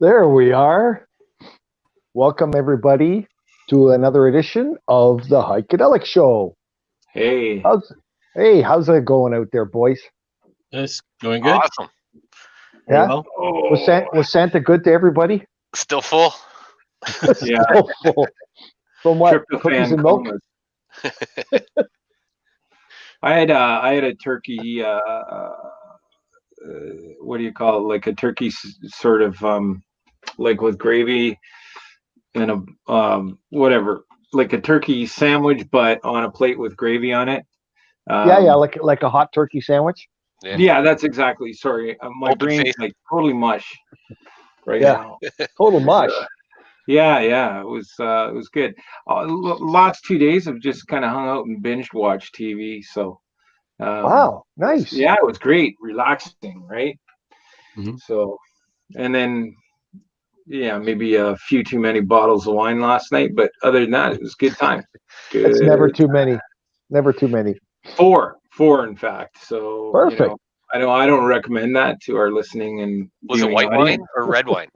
There we are. Welcome, everybody, to another edition of the Heikadelic Show. Hey, How's it going out there, boys? It's going good. Awesome. Yeah? Well, Was Santa good to everybody? Still full? yeah, Still full. From what? Cookies tryptophan and milk? comas. I had a turkey. What do you call it? Like a turkey, sort of like with gravy and a whatever, like a turkey sandwich, but on a plate with gravy on it. Yeah, like a hot turkey sandwich. Yeah, that's exactly. Sorry, my Open brain's face. like totally mush right Yeah. now. Total mush. Yeah, it was good. Last 2 days I've just kind of hung out and binged watched TV. So Wow, nice. yeah, it was great, relaxing, right? Mhm. So, and then yeah, maybe a few too many bottles of wine last night, but other than that, it was a good time. Good. It's never too many. Never too many. Four in fact. So Perfect. I don't recommend that to our listening and Was it viewing white audience. wine or red wine?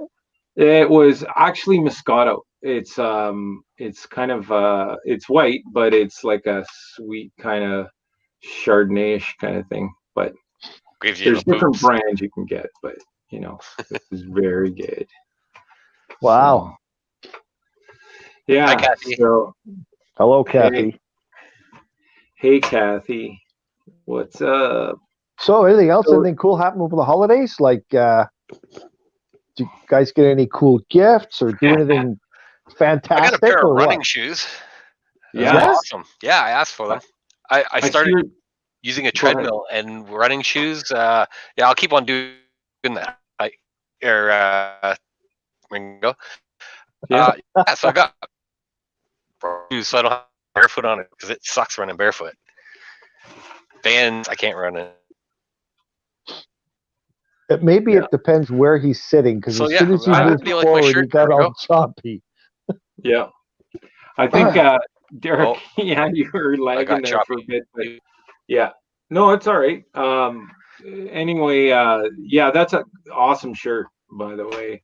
It was actually Moscato. It's kind of it's white, but it's like a sweet kind of Chardonnay-ish kind of thing. But Gives you there's the different booze. brands you can get, but it was very good. Wow. So, yeah. Hi, Kathy. So Hello, Kathy. hey, Kathy, what's up? So, anything else? So- Anything cool happen over the holidays? Like, do you guys get any cool gifts or do anything I got fantastic a pair or of running what? shoes. Yeah. That's awesome. Yeah, I asked for them. I started see using a Go ahead. treadmill and running shoes. Yeah, I'll keep on doing that. Ringo. Yeah. So I got shoes so I don't have barefoot on it because it sucks running barefoot. Vans, I can't run it. Maybe Yeah. it depends where he's sitting because So, as yeah, soon as he I moved feel like my forward, he shirt got there we all choppy. Yeah. I think Derek, Oh. yeah, you were lagging got there for a choppy. bit, but yeah. No, it's all right. Anyway, yeah, that's an awesome shirt, by the way.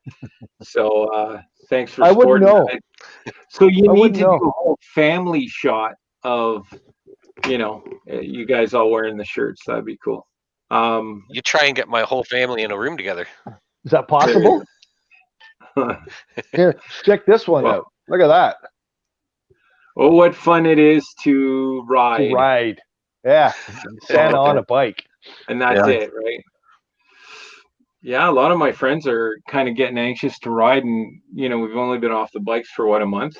So thanks for I wouldn't sporting know. that. So you I need wouldn't to do know. a whole family shot of, you guys all wearing the shirts. That'd be cool. You try and get my whole family in a room together. Is that possible? Here, check this one Well, out. Look at that. Oh, what fun it is to ride. To ride. Yeah. Santa on a bike. And that's it, right? Yeah, a lot of my friends are kind of getting anxious to ride, and we've only been off the bikes for a month.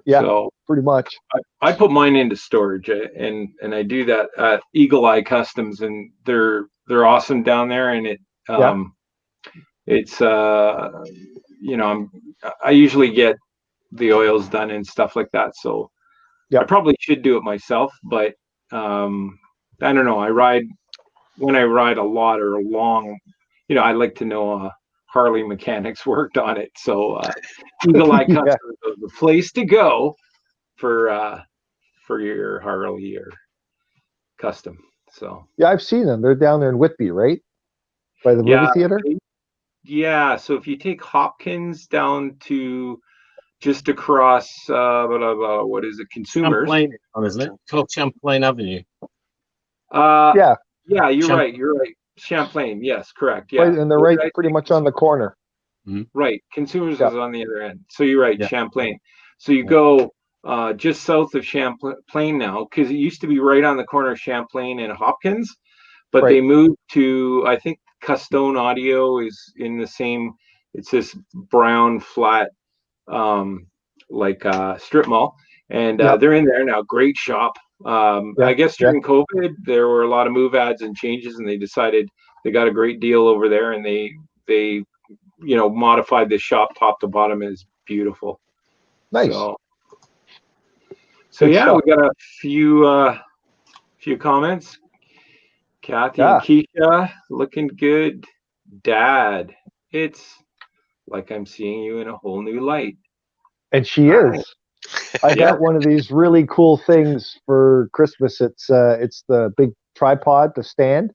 Yeah, So pretty much. I put mine into storage, and I do that at Eagle Eye Customs, and they're awesome down there, and it's I usually get the oils done and stuff like that, so I probably should do it myself, but I don't know. When I ride a lot or a long, I like to know Harley mechanics worked on it. So Eagle Eye Customs is the place to go for your Harley or custom. So Yeah, I've seen them. They're down there in Whitby, right? By the movie theater? Yeah. So if you take Hopkins down to just across, what is it? Consumers. Champlain, isn't it? It's called Champlain Avenue. Yeah, you're right. Champlain, yes, correct. Yeah, Right, and they're right pretty much on the corner. Right. Consumers is on the other end. So you're right, Yeah. Champlain. So you go just south of Champlain now, because it used to be right on the corner of Champlain and Hopkins, but they moved to, I think Custone Audio is in the same, it's this brown flat strip mall, and they're in there now. Great shop. I guess during COVID there were a lot of move ads and changes, and they decided they got a great deal over there, and they modified the shop top to bottom. Is beautiful. Nice. So yeah, we got a few comments. Kathy and Keisha looking good. Dad, it's like I'm seeing you in a whole new light. And she is. I got one of these really cool things for Christmas. It's the big tripod, the stand,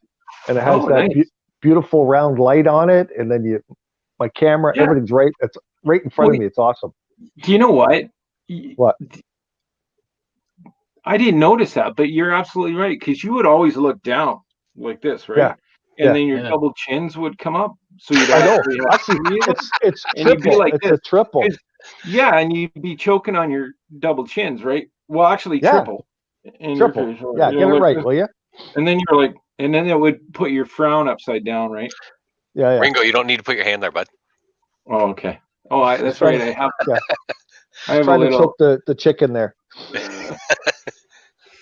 and it has that beautiful round light on it. And then my camera, Yeah. everything's right. It's right in front of me. It's awesome. Do you know what? What? I didn't notice that, but you're absolutely right, because you would always look down like this, right? Yeah. And Yeah. then your Yeah. double chins would come up, so you'd I know. actually have Actually, three of them. it's And you'd be triple. like It's this. a triple. Yeah, and you'd be choking on your double chins, right? Well, actually, Yeah. triple. In your Triple. case, Yeah, you get know, it like right, this. will you? And then you're like, and then it would put your frown upside down, right? Yeah, yeah. Ringo, you don't need to put your hand there, bud. Oh, okay. Oh, that's trying right. to- I have a Trying to little. choke the chicken there.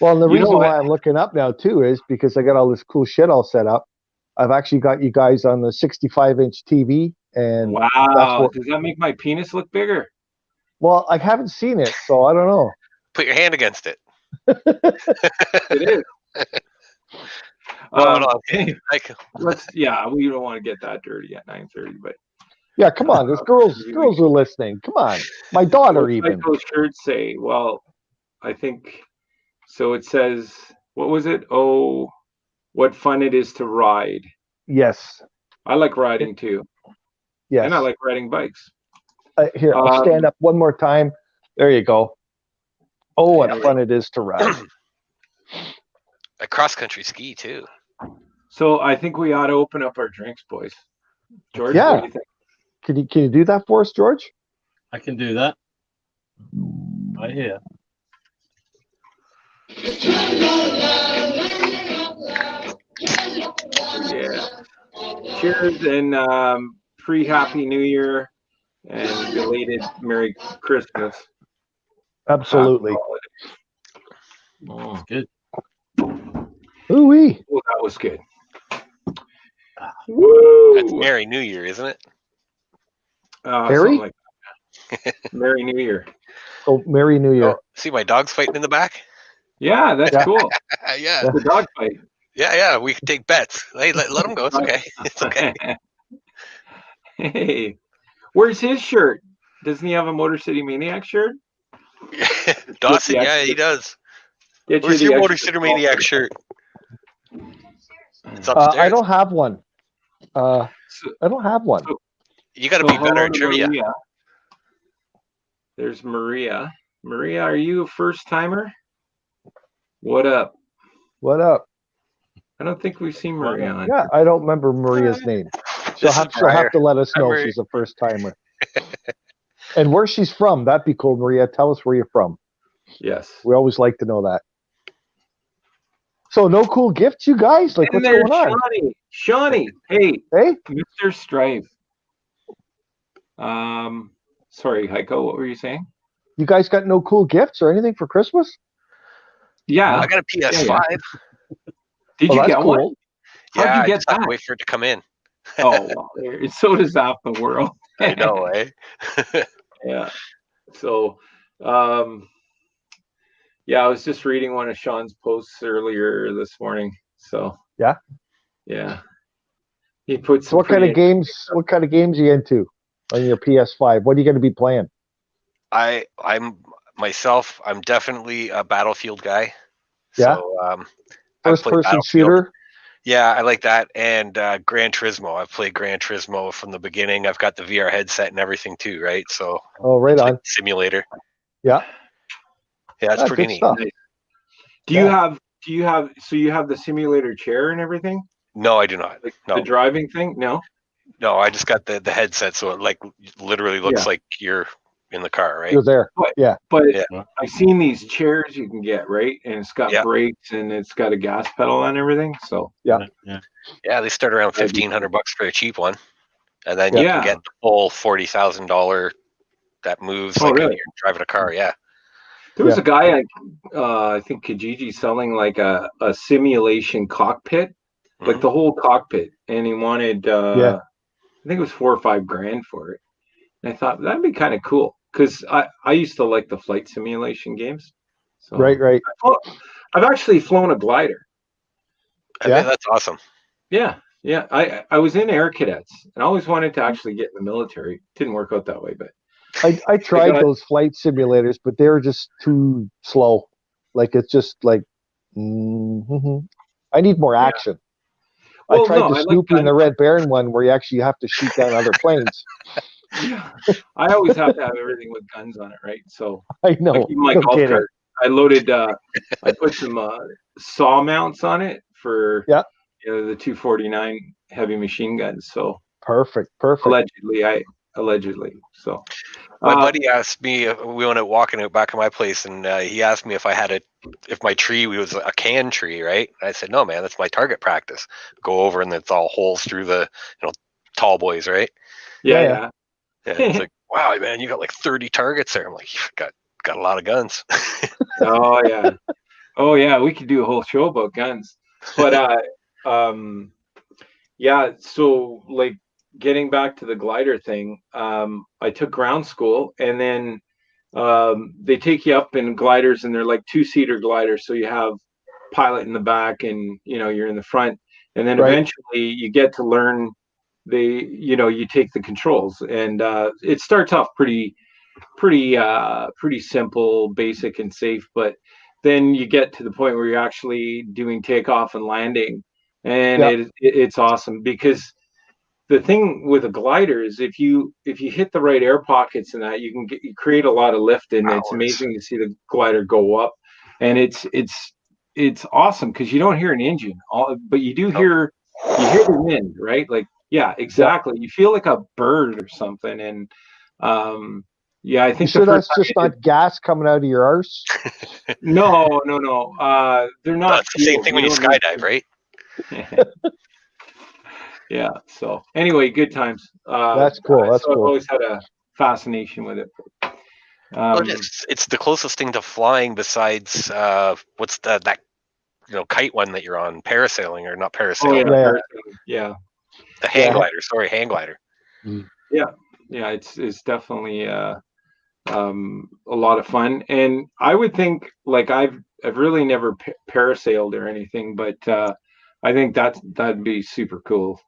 Well, and the You know reason what? why I'm looking up now too is because I got all this cool shit all set up. I've actually got you guys on the 65-inch TV, and that's Wow. what. Does that make my penis look bigger? Well, I haven't seen it, so I don't know. Put your hand against it. It is. No, okay. We don't want to get that dirty at 9:30, but Yeah, come on. There's girls are listening. Come on. My daughter what's even. those shirts say? Well, I think so. It says, what was it? Oh, what fun it is to ride. Yes. I like riding too, Yes. and I like riding bikes. Here, I'll stand up one more time. There you go. Oh, what Anyway. fun it is to ride. A cross country ski too. So I think we ought to open up our drinks, boys. George, Yeah. what do you think? Can you do that for us, George? I can do that. Right here. Yeah. Cheers and pre-Happy New Year and belated Merry Christmas. Absolutely. Oh, Good. Ooh-wee. that was good. Woo! That's Merry New Year, isn't it? Harry? Something like that. Merry New Year. Oh, Merry New Year. Oh, see my dog's fighting in the back? Yeah, that's Yeah. cool. Yeah. The dog fight. Yeah. We can take bets. Hey, let him go. It's okay. It's okay. Hey, where's his shirt? Doesn't he have a Motor City Maniac shirt? Dawson, yeah, he does. Get Where's the your extra Motor City small Maniac shirt. shirt? It's upstairs. I don't have one. I don't have one. You got to So be better hello at to trivia. Maria. There's Maria. Maria, are you a first timer? What up? What up? I don't think we've seen Maria on. Yeah, I don't remember Maria's name. She'll have to let us know she's a first timer. And where she's from, that'd be cool, Maria. Tell us where you're from. Yes. We always like to know that. So no cool gifts, you guys? Like, And what's there's going on? Shawnee. Hey, Hey? Mr. Strife. Sorry, Heiko, what were you saying? You guys got no cool gifts or anything for Christmas? Yeah. I got a PS5. Yeah. Did Oh, you that's get cool. one? How'd Yeah, you I get just have to that? wait for it to come in. Oh, well, so does half the world. I know, eh? Yeah. So, yeah, I was just reading one of Sean's posts earlier this morning. So, Yeah. He put some. So what kind of games are you into on your PS5? What are you going to be playing? I'm definitely a Battlefield guy. Yeah. So First person shooter? Yeah, I like that. And Gran Turismo. I've played Gran Turismo from the beginning. I've got the VR headset and everything too, right? So right it's on. like a simulator. Yeah. Yeah, it's pretty good neat. stuff. Do you have the simulator chair and everything? No, I do not. Like No. the driving thing? No. No, I just got the headset, so it like literally looks like you're in the car, right? You're there. But Yeah. I've seen these chairs you can get, right? And it's got brakes and it's got a gas pedal and everything. So Yeah, they start around $1,500 for a cheap one, and then you can get the full $40,000 that moves like you're driving a car. Yeah. There was a guy, I think Kijiji, selling like a simulation cockpit, like the whole cockpit, and he wanted, I think it was $4 or $5 grand for it. And I thought that'd be kind of cool because I used to like the flight simulation games. So Right. I've actually flown a glider. I mean, that's awesome. Yeah. I was in Air Cadets and I always wanted to actually get in the military. Didn't work out that way, but I tried those flight simulators, but they were just too slow. Like it's just like I need more action. I tried the Snoopy and the Red Baron one where you actually have to shoot down other planes. Yeah, I always have to have everything with guns on it, right? So I know. Like my golf cart, I loaded. I put some saw mounts on it for the 249 heavy machine guns. So perfect. Allegedly. So my buddy asked me. We went out walking out back of my place, and he asked me if my tree was a can tree, right? And I said, no, man, that's my target practice. Go over, and it's all holes through the tall boys, right? Yeah. And it's like, wow, man, you got like 30 targets there. I'm like, you got a lot of guns. Oh yeah, we could do a whole show about guns. But so like getting back to the glider thing, I took ground school, and then they take you up in gliders, and they're like 2-seater gliders, so you have pilot in the back and you're in the front, and then eventually you get to learn you take the controls, and it starts off pretty simple, basic, and safe, but then you get to the point where you're actually doing takeoff and landing, and it's awesome, because the thing with a glider is if you hit the right air pockets and that, you create a lot of lift, and it's amazing to see the glider go up, and it's awesome because you don't hear an engine, but you do hear the wind, right? Like, yeah, exactly. You feel like a bird or something, and I think that's just not gas coming out of your arse. No. They're not. That's the same thing when you skydive, right? Yeah. So anyway, good times. That's cool. That's cool. I've always had a fascination with it. It's the closest thing to flying besides what's that kite one that you're on, parasailing, or not parasailing? The hang glider. Sorry, hang glider. Yeah, it's definitely a lot of fun, and I would think, like, I've really never parasailed or anything, but I think that'd be super cool,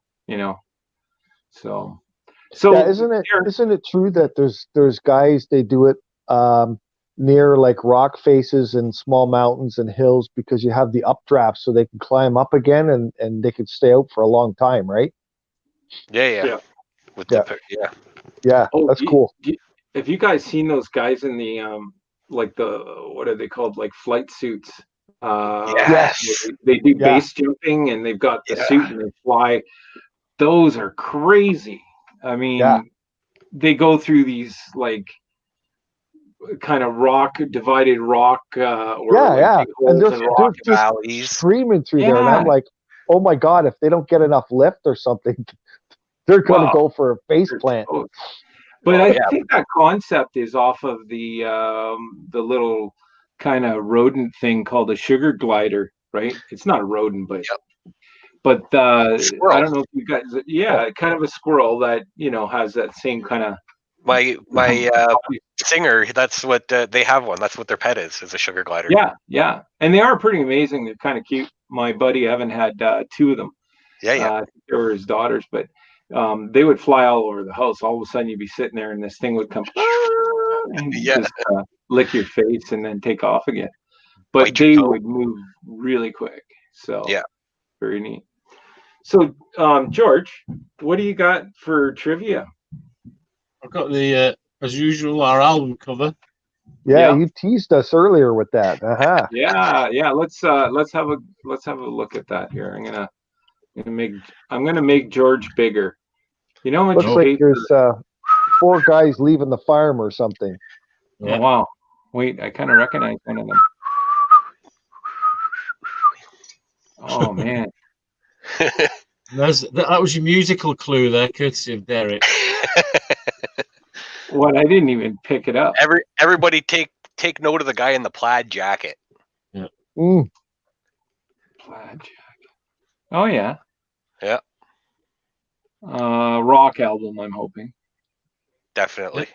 So isn't it true that there's guys, they do it near like rock faces and small mountains and hills, because you have the updraft so they can climb up again, and they can stay out for a long time, right? Yeah. That's cool. Have you guys seen those guys in the like what are they called, like flight suits? Yes. They do base jumping, and they've got the suit, and they fly. Those are crazy. I mean, they go through these like kind of divided rock, and they're just valleys screaming through there, and I'm like, oh my god, if they don't get enough lift or something, they're going to go for a face plant. But I think that concept is off of the little kind of rodent thing called a sugar glider, right? It's not a rodent, but I don't know if you guys, kind of a squirrel that has that same kind of. My singer, that's what they have one. That's what their pet is a sugar glider. Yeah, and they are pretty amazing. They're kind of cute. My buddy Evan had 2 of them. They were his daughters, but they would fly all over the house. All of a sudden, you'd be sitting there, and this thing would come and just lick your face and then take off again. But they would move really quick. So very neat. So George, what do you got for trivia? I've got the as usual, our album cover. You teased us earlier with that. Yeah. Let's have a look at that here. I'm gonna make George bigger. You know how much? Looks like there's 4 guys leaving the farm or something. Yeah. Oh, wow. Wait, I kind of recognize one of them. Oh man. That was your musical clue there, courtesy of Derek. What? I didn't even pick it up. Everybody take note of the guy in the plaid jacket. Yeah. Plaid jacket. Oh yeah. Yeah. Rock album, I'm hoping. Definitely.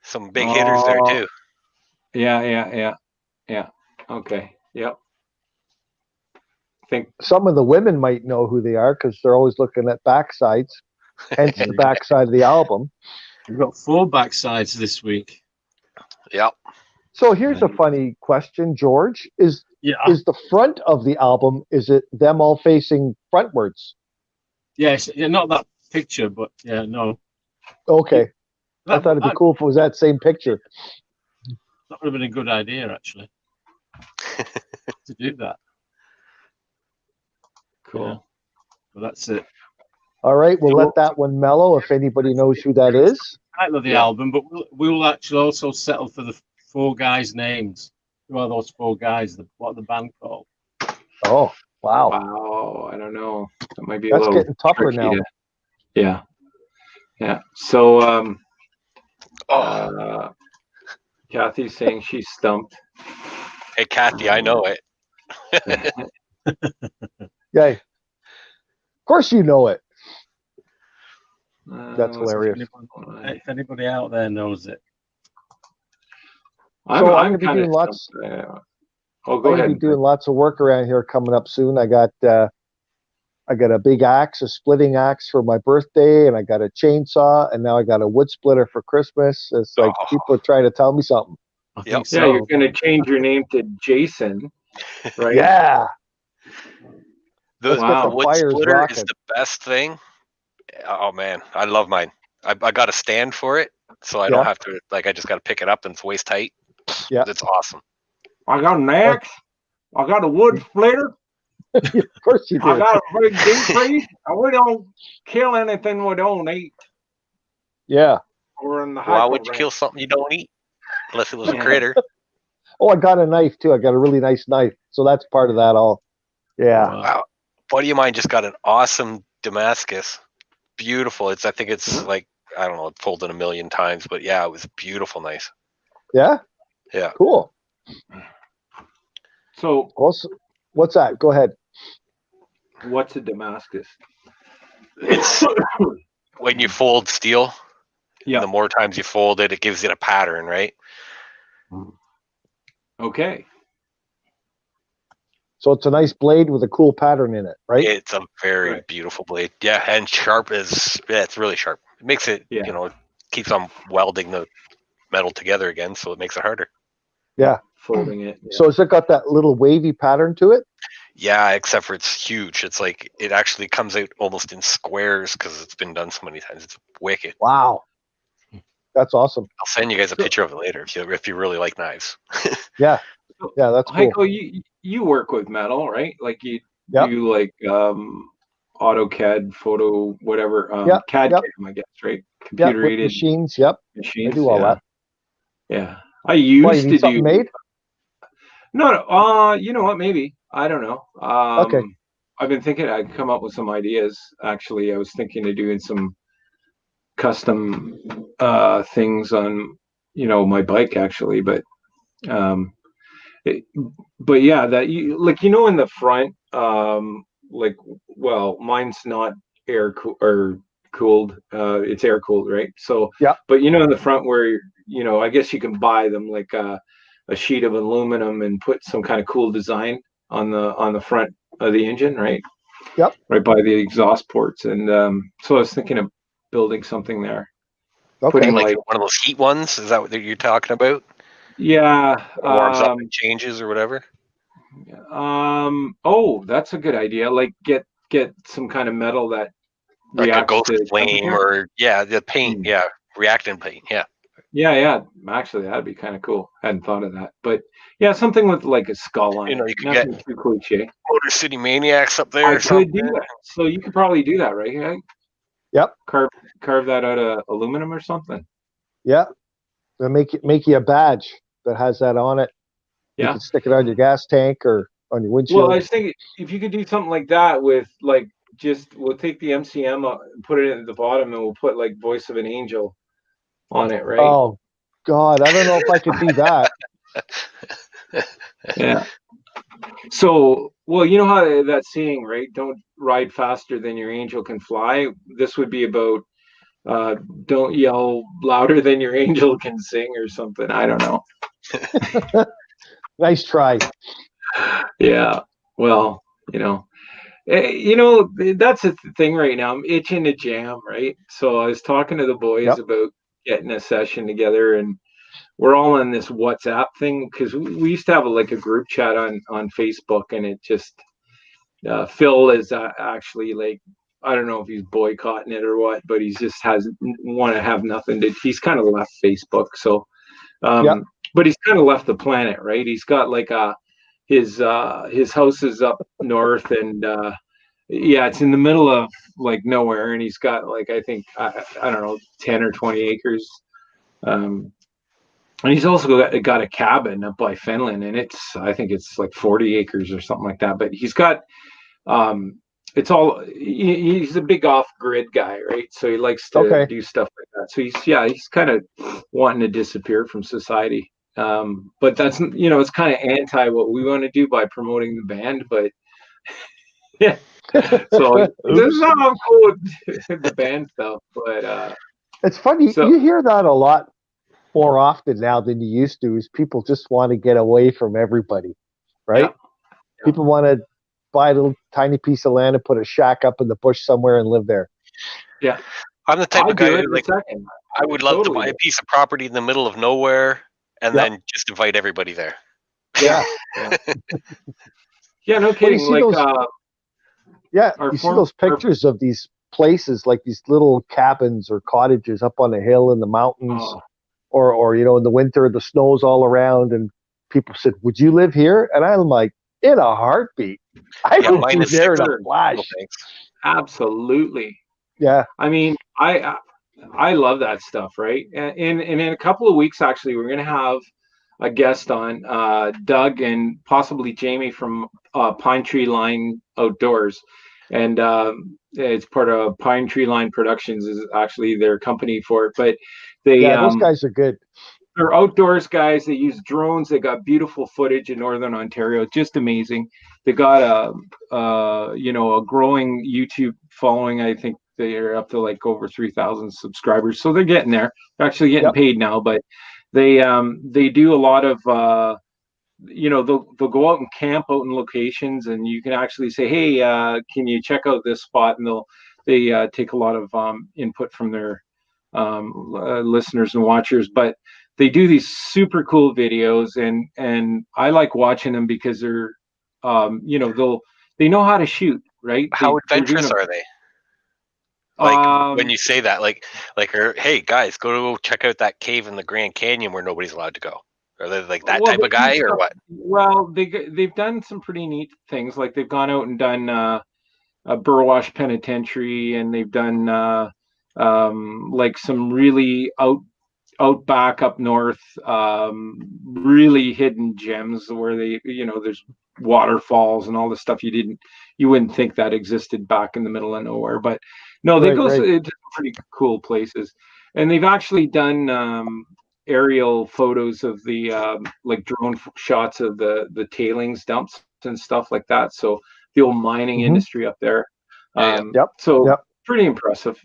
Some big hitters there too. Yeah. Okay. Yep. I think some of the women might know who they are because they're always looking at backsides. Hence the backside of the album. We've got 4 backsides this week. Yep. So here's a funny question, George. Is the front of the album, is it them all facing frontwards? Yes, yeah, not that picture, but yeah, no. Okay. I thought it'd be cool if it was that same picture. That would have been a good idea, actually, to do that. Cool. Yeah. Well, that's it. All right, we'll let that one mellow if anybody knows who that is. Title of the album, but we'll actually also settle for the 4 guys' names. Who are those 4 guys? What are the band called? Oh, wow. Wow, I don't know. That might be That's a little getting tougher now. Yeah. So, Kathy's saying she's stumped. Hey, Kathy, I know it. Yeah. Of course you know it. That's hilarious. If anybody out there knows it. I'm going to be doing lots. Go I'm going to be doing lots of work around here coming up soon. I got a big axe, a splitting axe for my birthday, and I got a chainsaw, and now I got a wood splitter for Christmas. It's like people are trying to tell me something. Yep. Yeah, you're going to change your name to Jason, right? Yeah. The wood splitter is the best thing. Oh man, I love mine. I got a stand for it, so I don't have to I just got to pick it up and it's waist tight. Yeah, it's awesome. I got an axe. I got a wood splitter. Of course you do. I got a big deep freeze. We don't kill anything we don't eat. Yeah. We're in the Why would you kill something you don't eat? Unless it was a critter. Oh, I got a knife too. I got a really nice knife. So that's part of that all. Yeah. Wow. A buddy of mine just got an awesome Damascus. Beautiful. I think it's like, I don't know, it's folded a million times, but yeah, it was beautiful, nice. Yeah? Yeah. Cool. So also, what's that? Go ahead. What's a Damascus? It's when you fold steel. Yeah. The more times you fold it, it gives it a pattern, right? Okay. So it's a nice blade with a cool pattern in it, right? It's a very beautiful blade. Yeah, and sharp it's really sharp. It makes it, keeps on welding the metal together again, so it makes it harder. Yeah. Folding it. Yeah. So has it got that little wavy pattern to it? Yeah, except for it's huge. It's like it actually comes out almost in squares because it's been done so many times. It's wicked. Wow. That's awesome. I'll send you guys a picture of it later if you really like knives. Yeah. Yeah, that's cool. Heiko, you work with metal, right? Like you do like AutoCAD, photo, whatever, CAD cam, I guess, right? Computer aided machines. Yep. Machines. I do all that. Yeah. I used to do made? No, you know what, maybe. I don't know. Okay. I've been thinking I'd come up with some ideas. Actually, I was thinking of doing some custom things on, my bike actually, but yeah, that in the front, mine's not cooled, it's air cooled, right? So yeah, but in the front where I guess you can buy them like a sheet of aluminum and put some kind of cool design on the front of the engine, right? Yep. Right by the exhaust ports, and so I was thinking of building something there. Okay. Putting like one of those heat ones. Is that what you're talking about? Yeah. It warms up and changes or whatever. Oh, that's a good idea. Like get some kind of metal that like reacts a ghost to flame or the paint. Yeah, reactant paint. Yeah. Yeah. Actually, that'd be kind of cool. Hadn't thought of that, but yeah, something with like a skull on it. You could Nothing get too cliche. Motor City Maniacs up there. I could do that. So you could probably do that, right? Yep. Carve that out of aluminum or something. Yeah. They'll make you a badge that has that on it. Yeah. You can stick it on your gas tank or on your windshield. Well, I was thinking if you could do something like that with like we'll take the MCM and put it at the bottom, and we'll put like Voice of an Angel on it, right? Oh God, I don't know if I could do that. Yeah. So, well, you know how that saying, right? Don't ride faster than your angel can fly. This would be about don't yell louder than your angel can sing or something. I don't know. Nice try. Yeah. Well, that's the thing right now. I'm itching to jam, right? So I was talking to the boys about getting a session together, and we're all in this WhatsApp thing, because we used to have a group chat on Facebook, and it just Phil is actually like, I don't know if he's boycotting it or what, but he just hasn't want to have nothing to. He's kind of left Facebook, so but he's kind of left the planet, right? He's got like his house is up north, and it's in the middle of like nowhere, and he's got like, I think I don't know, 10 or 20 acres. And he's also got a cabin up by Finland, and I think it's like 40 acres or something like that. But he's got, he's a big off-grid guy, right? So he likes to do stuff like that. So he's kind of wanting to disappear from society. But that's, it's kind of anti what we want to do by promoting the band. But yeah, so this is not cool with the band stuff. But it's funny, you hear that a lot more often now than you used to, is people just want to get away from everybody, right? Yeah. People want to buy a little tiny piece of land and put a shack up in the bush somewhere and live there. Yeah. I'm the type of guy who, like, I would love to buy a piece of property in the middle of nowhere and then just invite everybody there. Yeah. Yeah, no kidding. Like, you see those pictures of these places, like these little cabins or cottages up on a hill in the mountains. Or in the winter, the snow's all around, and people said, "Would you live here?" And I'm like, in a heartbeat, I would be there in a flash. Absolutely. Yeah. I mean, I love that stuff, right? And in a couple of weeks, actually, we're gonna have a guest on, Doug and possibly Jamie from Pine Tree Line Outdoors, and it's part of Pine Tree Line Productions, is actually their company for it, but. Those guys are good. They're outdoors guys. They use drones. They got beautiful footage in Northern Ontario. Just amazing. They got a growing YouTube following. I think they're up to like over 3,000 subscribers. So they're getting there. They're actually getting paid now, but they do a lot of they'll go out and camp out in locations, and you can actually say, hey, can you check out this spot? And they take a lot of input from their listeners and watchers, but they do these super cool videos, and I like watching them because they're they know how to shoot, right? How adventurous are they? Like, when you say that, like, hey guys, go check out that cave in the Grand Canyon where nobody's allowed to go. Are they like that type of guy, or what? Well, they've done some pretty neat things. Like, they've gone out and done a Burwash Penitentiary, and they've done like some really outback up north, really hidden gems where there's waterfalls and all the stuff you wouldn't think that existed back in the middle of nowhere. But no, they go to pretty cool places, and they've actually done aerial photos of the like drone shots of the tailings dumps and stuff like that. So the old mining industry up there. Pretty impressive.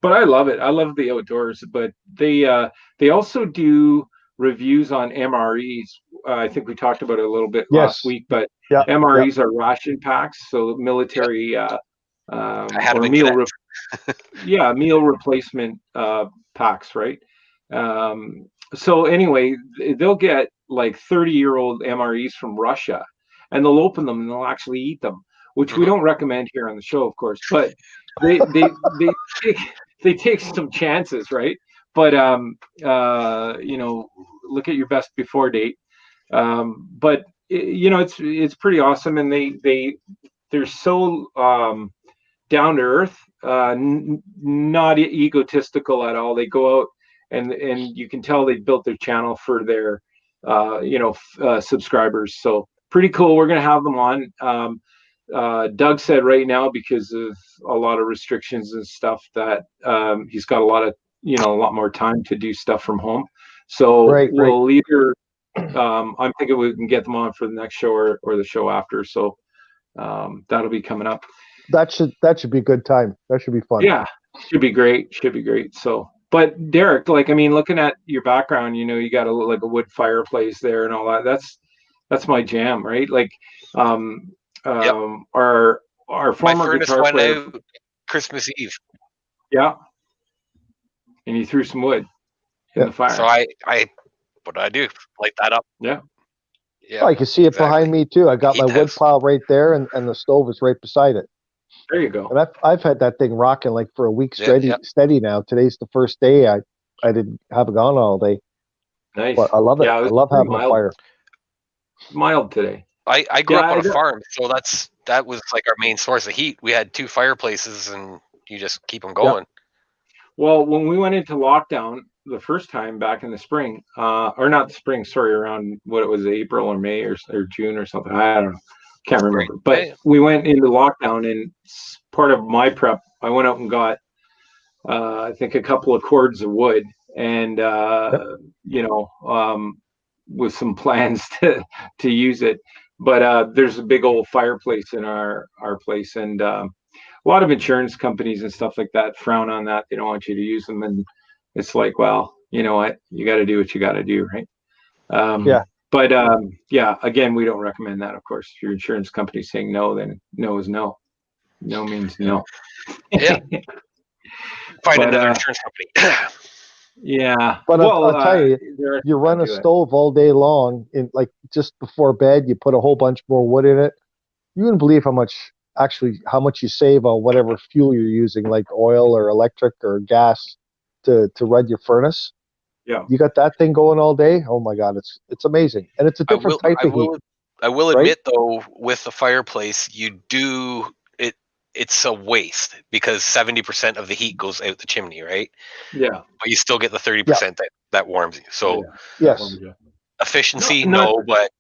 But I love it. I love the outdoors. But they also do reviews on MREs. I think we talked about it a little bit last week. But MREs are ration packs, so military meal replacement packs, right? So anyway, they'll get like 30-year-old MREs from Russia, and they'll open them and they'll actually eat them, which we don't recommend here on the show, of course. But they take some chances, right? But look at your best before date. But it's pretty awesome, and they're so down to earth, not egotistical at all. They go out and you can tell they built their channel for their subscribers. So pretty cool. We're gonna have them on. Doug said right now, because of a lot of restrictions and stuff, that he's got a lot more time to do stuff from home. So we'll either I'm thinking we can get them on for the next show or the show after. So that'll be coming up. That should be a good time. That should be fun. Yeah, should be great. So, but Derek, like, I mean, looking at your background, you got a wood fireplace there and all that. That's my jam, right? Like, our former guitar went player, out Christmas Eve. Yeah, and you threw some wood in the fire. So I what do I do? Light that up. Yeah. Yeah. Oh, you can see it exactly. behind me too. I got Heat my wood house. pile right there, and the stove is right beside it. There you go. And I've had that thing rocking like for a week Yeah, steady now. Today's the first day I haven't gone all day, Nice. but I love it. Yeah, I was love pretty having a mild. fire. Mild today. I grew Yeah, up on a farm, so that was like our main source of heat. We had 2 fireplaces, and you just keep them going. Well, when we went into lockdown the first time back in the spring, or not the spring, sorry, around what it was, April or May or June or something. I don't know. Can't remember. But we went into lockdown, and part of my prep, I went out and got, I think, a couple of cords of wood, and with some plans to use it. But there's a big old fireplace in our place, and a lot of insurance companies and stuff like that frown on that. They don't want you to use them, and it's like, well, you know what, you got to do what you got to do, right? But again, we don't recommend that. Of course, if your insurance company's saying no, then no is no. No means no. Yeah. Find another insurance company. Yeah. But well, I'll tell you, you run a stove all day long, in like just before bed, you put a whole bunch more wood in it. You wouldn't believe how much you save on whatever fuel you're using, like oil or electric or gas, to run your furnace. Yeah. You got that thing going all day. Oh my God, it's amazing, and it's a different type of heat. I will admit, though, with the fireplace, you do it. It's a waste because 70% of the heat goes out the chimney, right? Yeah. But you still get the 30% that warms you. So yes, efficiency, but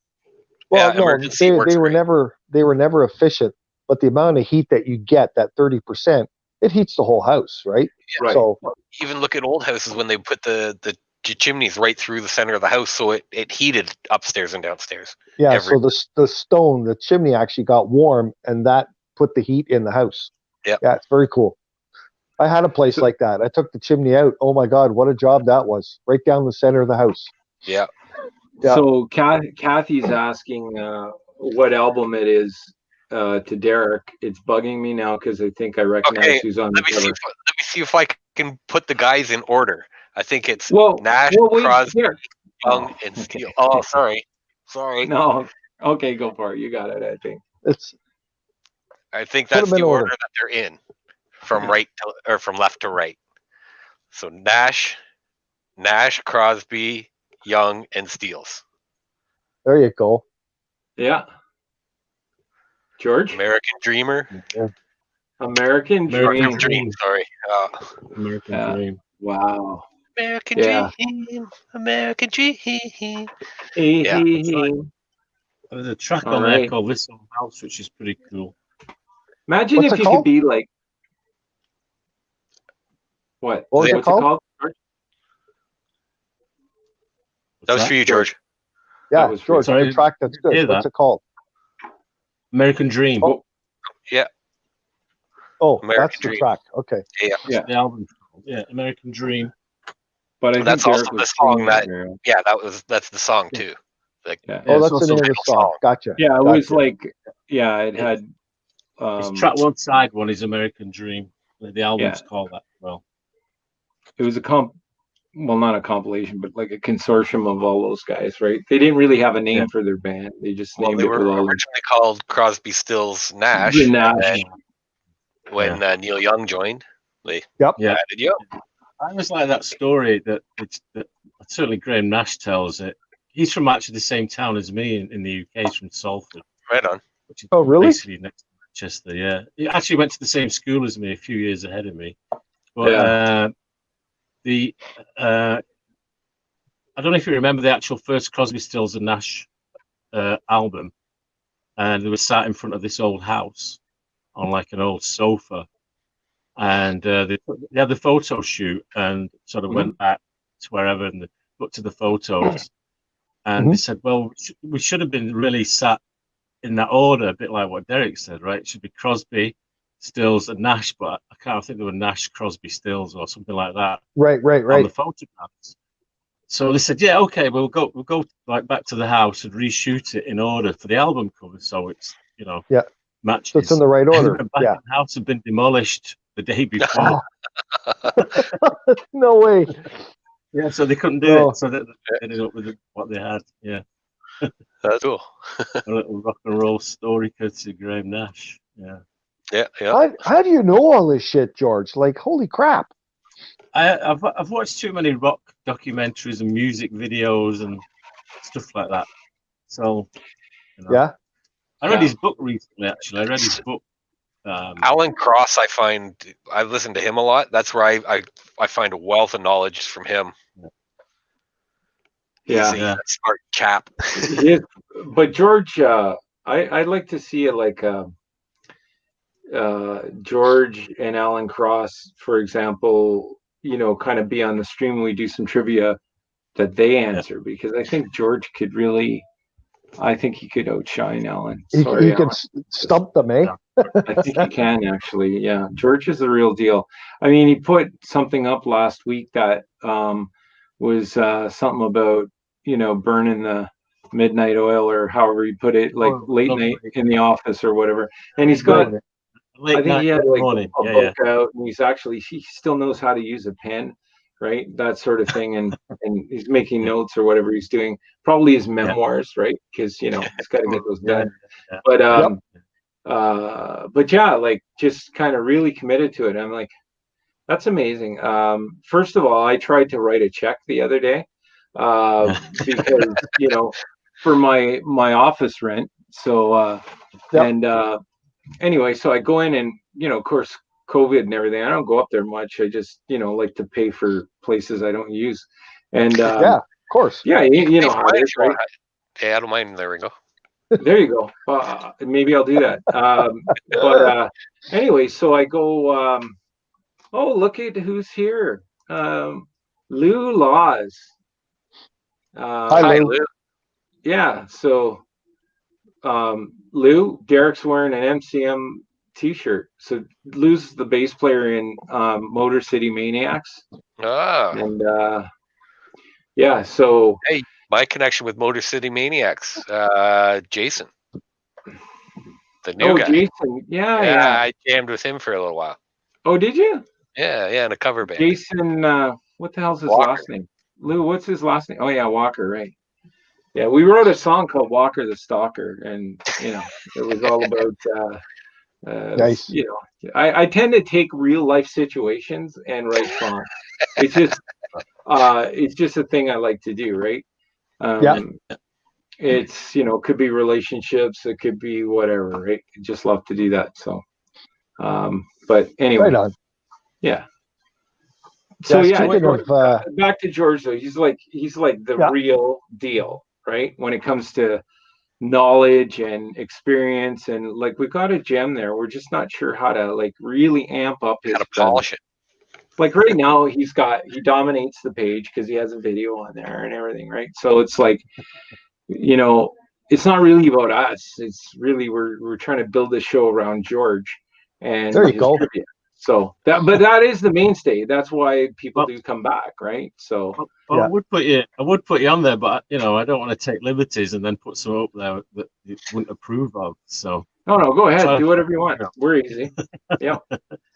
emergency works they were great. never efficient. But the amount of heat that you get, that 30%, it heats the whole house, right? Yeah. Right. So even look at old houses when they put the chimneys right through the center of the house, so it heated upstairs and downstairs. Yeah, so the chimney actually got warm, and that put the heat in the house. Yep. Yeah, it's very cool. I had a place like that. I took the chimney out. Oh my God, what a job that was! Right down the center of the house. Yeah. So Kathy's asking what album it is to Derek. It's bugging me now because I think I recognize who's on the cover. Let me see if I can put the guys in order. I think it's Nash, Crosby, Young, and Steele. Oh, sorry. No. Okay, go for it. You got it. I think I think that's the order that they're in, from from left to right. So Nash, Crosby, Young, and Steeles. There you go. Yeah. George? American Dreamer. Yeah. American Dream. Sorry. American Dream. Wow. American Dream. American Dream. Yeah. There's a track on there called This Old House, which is pretty cool. Imagine if you could be like. What's it called? That was for you, George. Yeah, George, the track that's good. What's it called? American Dream. Oh. Yeah. Oh, American that's Dream. the track. Okay. Yeah. The album. Yeah, American Dream. But that's also the song that's the song too. Like, oh, that's the name of the song. Gotcha. Yeah, it was like, it had. It's track one, side one is American Dream. The album's called that. Well, it was not a compilation, but like a consortium of all those guys, right? They didn't really have a name for their band. They just named it. Were originally called Crosby, Stills, Nash. When Neil Young joined, they added Young. I always like that story that certainly Graham Nash tells it. He's from actually the same town as me in the UK. He's from Salford. Right on. Which is really? Basically next to Manchester. Yeah, he actually went to the same school as me, a few years ahead of me. But I don't know if you remember the actual first Crosby, Stills and Nash album, and they were sat in front of this old house on like an old sofa, and they had the photo shoot and sort of went back to wherever and they looked to the photos, and they said, well, we should have been really sat in that order, a bit like what Derek said, right? It should be Crosby, Stills, and Nash, but I can't think they were Nash, Crosby, Stills, or something like that. Right. On the photographs. So they said, yeah, okay, we'll go like back to the house and reshoot it in order for the album cover, so it's matches. So it's in the right order. The house had been demolished the day before. No way. Yeah, so they couldn't do Oh. it, so they ended up with what they had. Yeah, That's cool. a little rock and roll story courtesy of Graham Nash. Yeah, Yeah. How do you know all this shit, George? Like, holy crap! I've watched too many rock documentaries and music videos and stuff like that. So, Yeah. I read his book recently. Actually, I read his book. Alan Cross, I listen to him a lot. That's where I find a wealth of knowledge from him. He's a smart chap. But George, I'd like to see it like George and Alan Cross, for example, kind of be on the stream and we do some trivia that they answer, because I think George could really, I think he could outshine Alan. He can stump them, eh? I think he can, actually. Yeah, George is the real deal. I mean, he put something up last week that was something about, burning the midnight oil, or however you put it, like late night in the office or whatever. And he's got, I think he had like a book out, and he still knows how to use a pen, right? That sort of thing. And he's making notes or whatever he's doing, probably his memoirs, right? Because, he's got to get those done. But yeah, like just kind of really committed to it. I'm like, that's amazing. First of all, I tried to write a check the other day because, for my office rent. So, anyway, so I go in and, of course, COVID and everything, I don't go up there much. I just, like to pay for places I don't use. And yeah, of course. Yeah, you know how it is, right? Yeah, I don't mind. There we go. There you go. Maybe I'll do that. But anyway, so I go, oh, look at who's here. Lou Laws. Hi, Lou. Yeah, so Lou, Derek's wearing an MCM t-shirt. So Lou's the bass player in Motor City Maniacs. And yeah, so hey, my connection with Motor City Maniacs, Jason, the new guy. Jason, yeah. I jammed with him for a little while. Oh, did you? Yeah, in a cover band. Jason, what the hell's his last name? Lou, what's his last name? Oh yeah, Walker, right? Yeah, we wrote a song called Walker the Stalker, and it was all about nice. I tend to take real life situations and write songs. It's just a thing I like to do, right? It's could be relationships, it could be whatever, right? I just love to do that. So but anyway, right on. Yeah. So of, back to George though. He's like the real deal, right? When it comes to knowledge and experience, and like we got a gem there. We're just not sure how to like really amp up his, how to polish it. Like right now he dominates the page because he has a video on there and everything, right? So it's like, it's not really about us. It's really we're trying to build a show around George and there you go. Trivia. So that is the mainstay. That's why people do come back, right? So I would put you on there, but I don't want to take liberties and then put some up there that you wouldn't approve of. So no, go ahead, do whatever you want. We're easy. Yeah.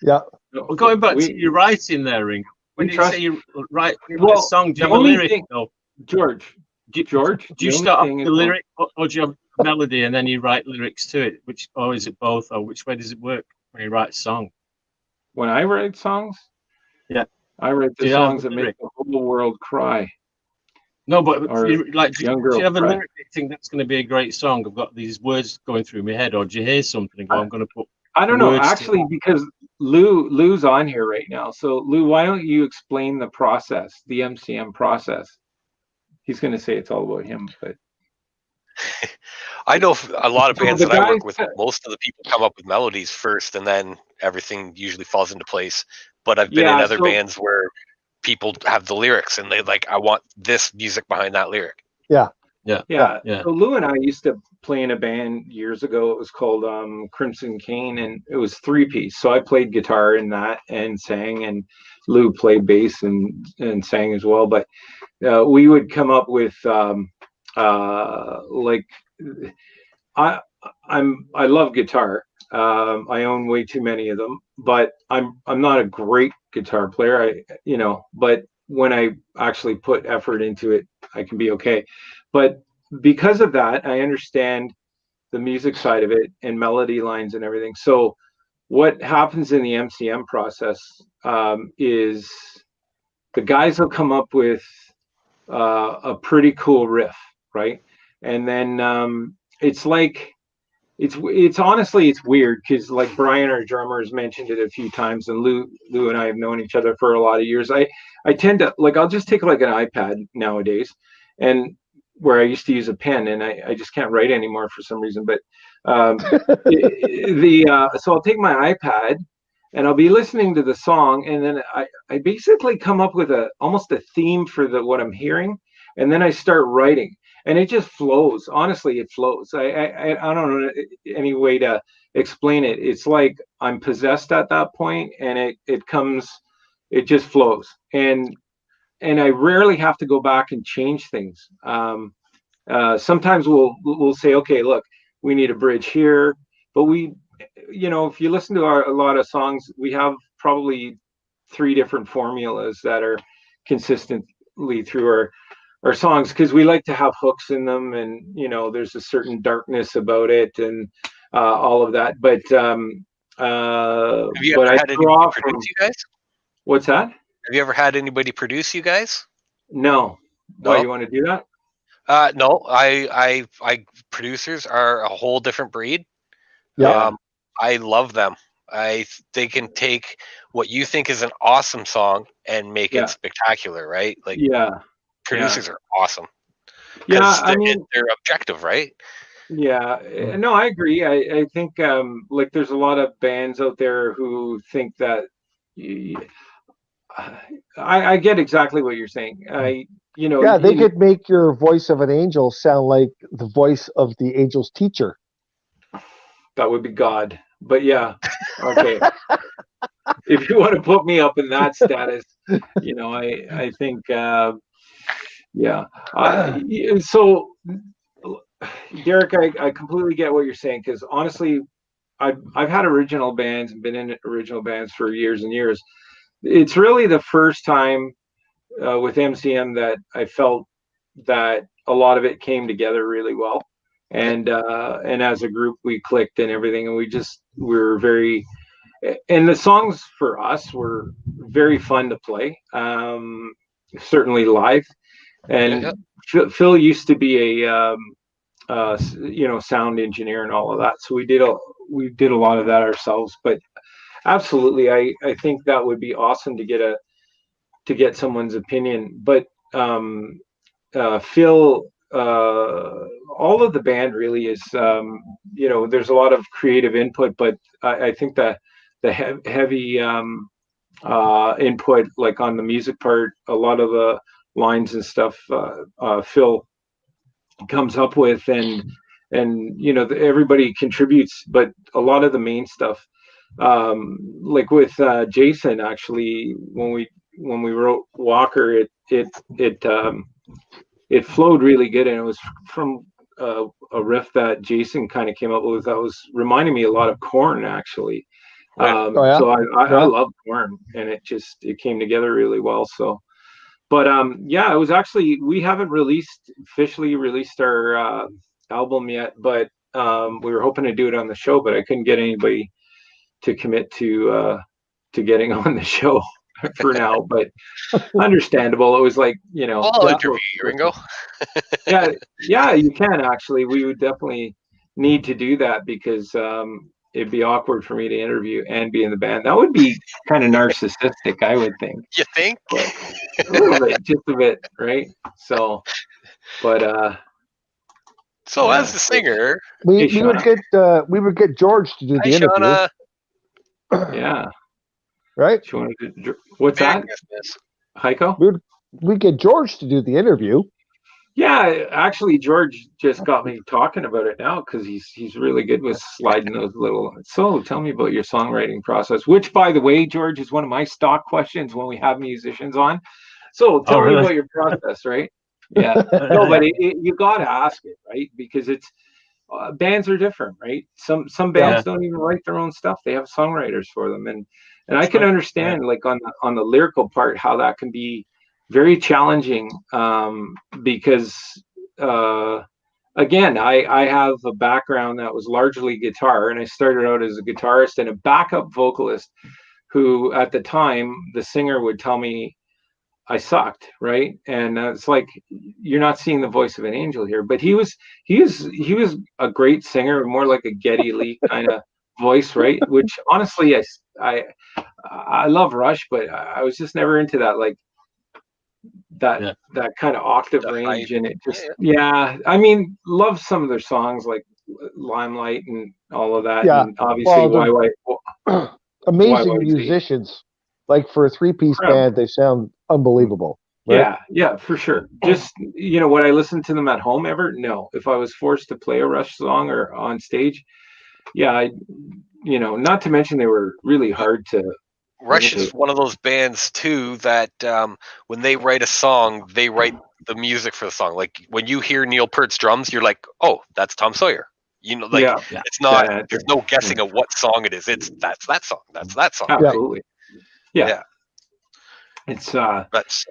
Well, going back to your writing there, Ring. When you say you write a song, do you have a lyric? George, do you start off the lyric, or do you have a melody and then you write lyrics to it? Or is it both, or which way does it work when you write a song? When I write songs, I write the songs that make the whole world cry. No, but do you have a lyric you think that's going to be a great song? I've got these words going through my head, or do you hear something and go, I'm going to put? I don't know, actually, because Lou's on here right now. So Lou, why don't you explain the process, the MCM process? He's going to say it's all about him, but I know a lot of bands that I work with, most of the people come up with melodies first, and then everything usually falls into place. But I've been in other bands where people have the lyrics, and they like, I want this music behind that lyric. Yeah. So Lou and I used to play in a band years ago. It was called Crimson Cane, and it was 3-piece. So I played guitar in that and sang, and Lou played bass and sang as well. But we would come up with like I love guitar. I own way too many of them, but I'm not a great guitar player. But when I actually put effort into it, I can be okay. But because of that, I understand the music side of it and melody lines and everything. So what happens in the MCM process is the guys will come up with a pretty cool riff, right? And then it's like it's honestly it's weird because like Brian, our drummer, has mentioned it a few times, and Lou and I have known each other for a lot of years. I tend to like I'll just take like an iPad nowadays, and where I used to use a pen, and I just can't write anymore for some reason. But so I'll take my iPad and I'll be listening to the song, and then I basically come up with almost a theme for what I'm hearing, and then I start writing, and it just flows. Honestly, it flows. I don't know any way to explain it. It's like I'm possessed at that point, and it just flows, and I rarely have to go back and change things. Sometimes we'll say, okay, look, we need a bridge here, but if you listen to a lot of songs, we have probably 3 different formulas that are consistently through our songs because we like to have hooks in them, and there's a certain darkness about it and all of that. But have you ever had anybody produce you guys? What's that? Have you ever had anybody produce you guys? No. No. Why, you want to do that? No. I producers are a whole different breed. Yeah. I love them. They can take what you think is an awesome song and make it spectacular, right? Like, producers are awesome. Yeah, I mean, they're objective, right? Yeah, no, I agree. I think like there's a lot of bands out there who think that. I get exactly what you're saying. Yeah, they could make your voice of an angel sound like the voice of the angel's teacher. That would be God. But yeah, okay. If you want to put me up in that status, I think, yeah. So, Derek, I completely get what you're saying because honestly, I've had original bands and been in original bands for years and years. It's really the first time with MCM that I felt that a lot of it came together really well, and as a group we clicked and everything, and we were very, and the songs for us were very fun to play, certainly live. And Phil used to be a sound engineer and all of that, so we did a lot of that ourselves. But absolutely, I think that would be awesome to get someone's opinion. But Phil, all of the band really is, there's a lot of creative input, but I think the heavy input, like on the music part, a lot of the lines and stuff, Phil comes up with, and everybody contributes, but a lot of the main stuff, like with Jason, actually, when we wrote Walker, it flowed really good, and it was from a riff that Jason kind of came up with that was reminding me a lot of Korn, actually. So I love Korn, and it came together really well. So, but it was actually, we haven't officially released our album yet, but we were hoping to do it on the show, but I couldn't get anybody to commit to getting on the show for now, but understandable. It was like, I'll interview you, Ringo. yeah, you can actually. We would definitely need to do that because it'd be awkward for me to interview and be in the band. That would be kind of narcissistic, I would think. You think? But a little bit, just a bit, right? So, but as the singer, we would get George to do the interview. Shauna. Yeah. Right? What's that? Heiko? We'd get George to do the interview. Yeah, actually, George just got me talking about it now because he's really good with sliding those little. So, tell me about your songwriting process. Which, by the way, George, is one of my stock questions when we have musicians on. So, tell me about your process, right? Yeah, no, but you got to ask it, right? Because it's bands are different, right? Some bands don't even write their own stuff; they have songwriters for them, and I can understand, like on the lyrical part, how that can be very challenging, because again, I have a background that was largely guitar, and I started out as a guitarist and a backup vocalist who at the time the singer would tell me I sucked, right? And it's like, you're not seeing the voice of an angel here, but he was a great singer, more like a Geddy Lee kind of voice, right? Which honestly, I love Rush, but I was just never into that, like that kind of octave The range, high, and it just I mean, love some of their songs like Limelight and all of that, Yeah. and obviously Well, they're amazing YYZ. musicians. Like for a three-piece band, they sound unbelievable. Right? Yeah, for sure. Just, would I listen to them at home ever? No. If I was forced to play a Rush song or on stage, yeah, not to mention they were really hard to Rush is imitate. one of those bands too that when they write a song, they write the music for the song. Like when you hear Neil Peart's drums, you're like, oh, that's Tom Sawyer. It's not. There's no guessing of what song it is. That's that song. That's that song. Absolutely. Right? Yeah. It's that's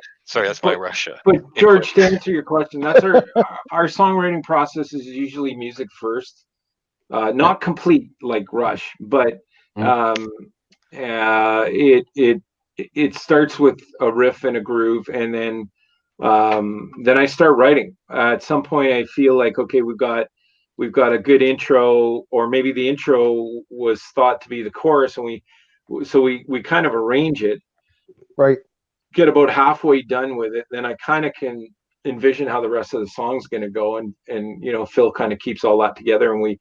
my Rush. But George, to answer your question, that's our songwriting process is usually music first, not complete like Rush, but it starts with a riff and a groove, and then I start writing. At some point, I feel like, okay, we've got a good intro, or maybe the intro was thought to be the chorus, and we kind of arrange it. Right. Get about halfway done with it, then I kind of can envision how the rest of the song's going to go, and Phil kind of keeps all that together, and we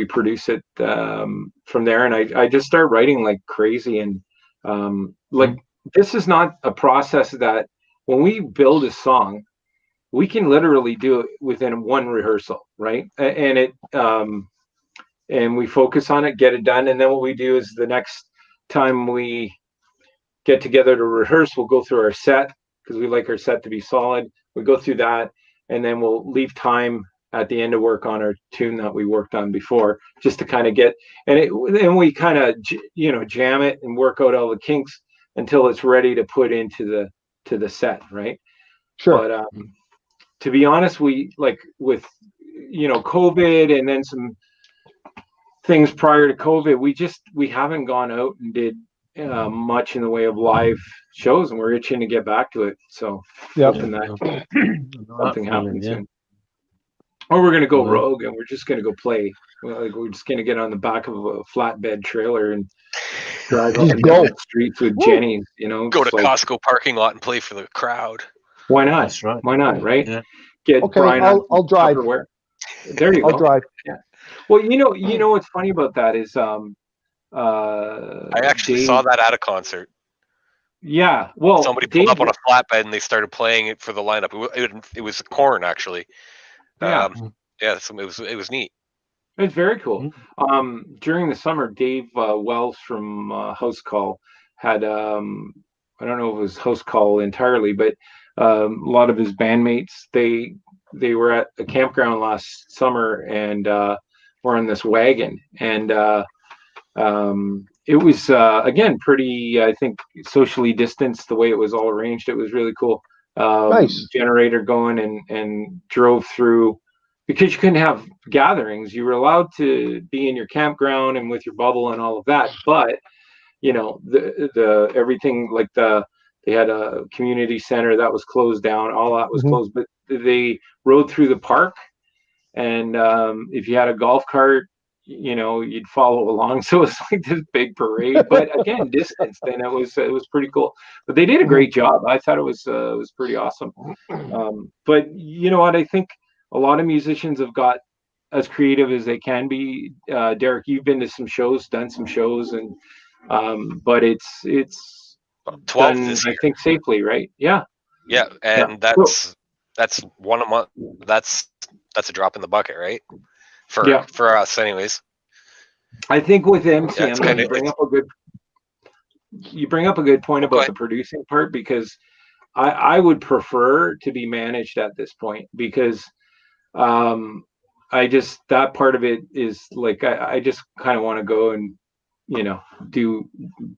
produce it from there, and I just start writing like crazy, and this is not a process that when we build a song, we can literally do it within one rehearsal, right? And and we focus on it, get it done, and then what we do is the next time we get together to rehearse, we'll go through our set, because we like our set to be solid. We go through that, and then we'll leave time at the end to work on our tune that we worked on before, just to kind of get, and we kind of jam it and work out all the kinks until it's ready to put into the set, right? Sure. But to be honest, we, like, with COVID and then some things prior to COVID, we haven't gone out and did much in the way of live shows, and we're itching to get back to it. So hoping that something happens soon. Or we're gonna go rogue, and we're just gonna go play. We're just gonna get on the back of a flatbed trailer and drive up and down the streets with Jenny. Go to Costco parking lot and play for the crowd. Why not? That's right. Why not? Right? Yeah. Get Brian. I'll drive. Tupperware. There you go. I'll drive. Yeah. Well, what's funny about that is I actually saw that at a concert. Yeah, well, somebody pulled up on a flatbed and they started playing it for the lineup. It was Korn, actually. Yeah, so it was neat. It's very cool. During the summer, Dave Wells from House Call had I don't know if it was House Call entirely, but a lot of his bandmates they were at a campground last summer and were on this wagon, and it was again pretty, I think, socially distanced the way it was all arranged. It was really cool. Nice generator going, and drove through, because you couldn't have gatherings. You were allowed to be in your campground and with your bubble and all of that, but the everything, like they had a community center that was closed down. All that was closed, but they rode through the park, and if you had a golf cart, you'd follow along. So it was like this big parade, but again, distanced, and it was pretty cool. But they did a great job. I thought it was pretty awesome. But you know what? I think a lot of musicians have got as creative as they can be. Derek, you've been to some shows, done some shows, and but it's 12 done, I think, safely, right? Yeah. Yeah, and that's one a month. That's a drop in the bucket, right? For us, anyways. I think with MCM, you bring up a good point about the producing part, because I would prefer to be managed at this point, because that part of it is like I just kind of want to go and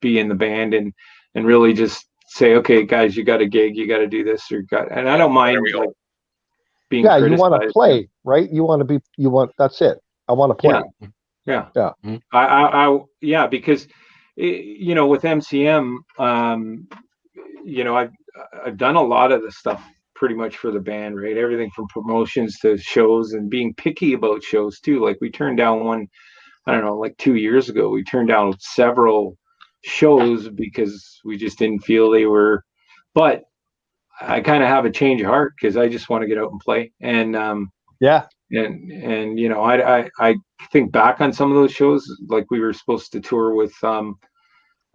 be in the band and really just say, okay, guys, you got a gig, you got to do this, and I don't mind like being Yeah, you criticized. want to play, right? That's it. I want to play. Yeah. Mm-hmm. Yeah, because with MCM, I've done a lot of the stuff pretty much for the band, right? Everything from promotions to shows, and being picky about shows too. Like we turned down one, I don't know, like 2 years ago, we turned down several shows because we just didn't feel they were. But I kind of have a change of heart because I just want to get out and play. And yeah. And I think back on some of those shows, like we were supposed to tour with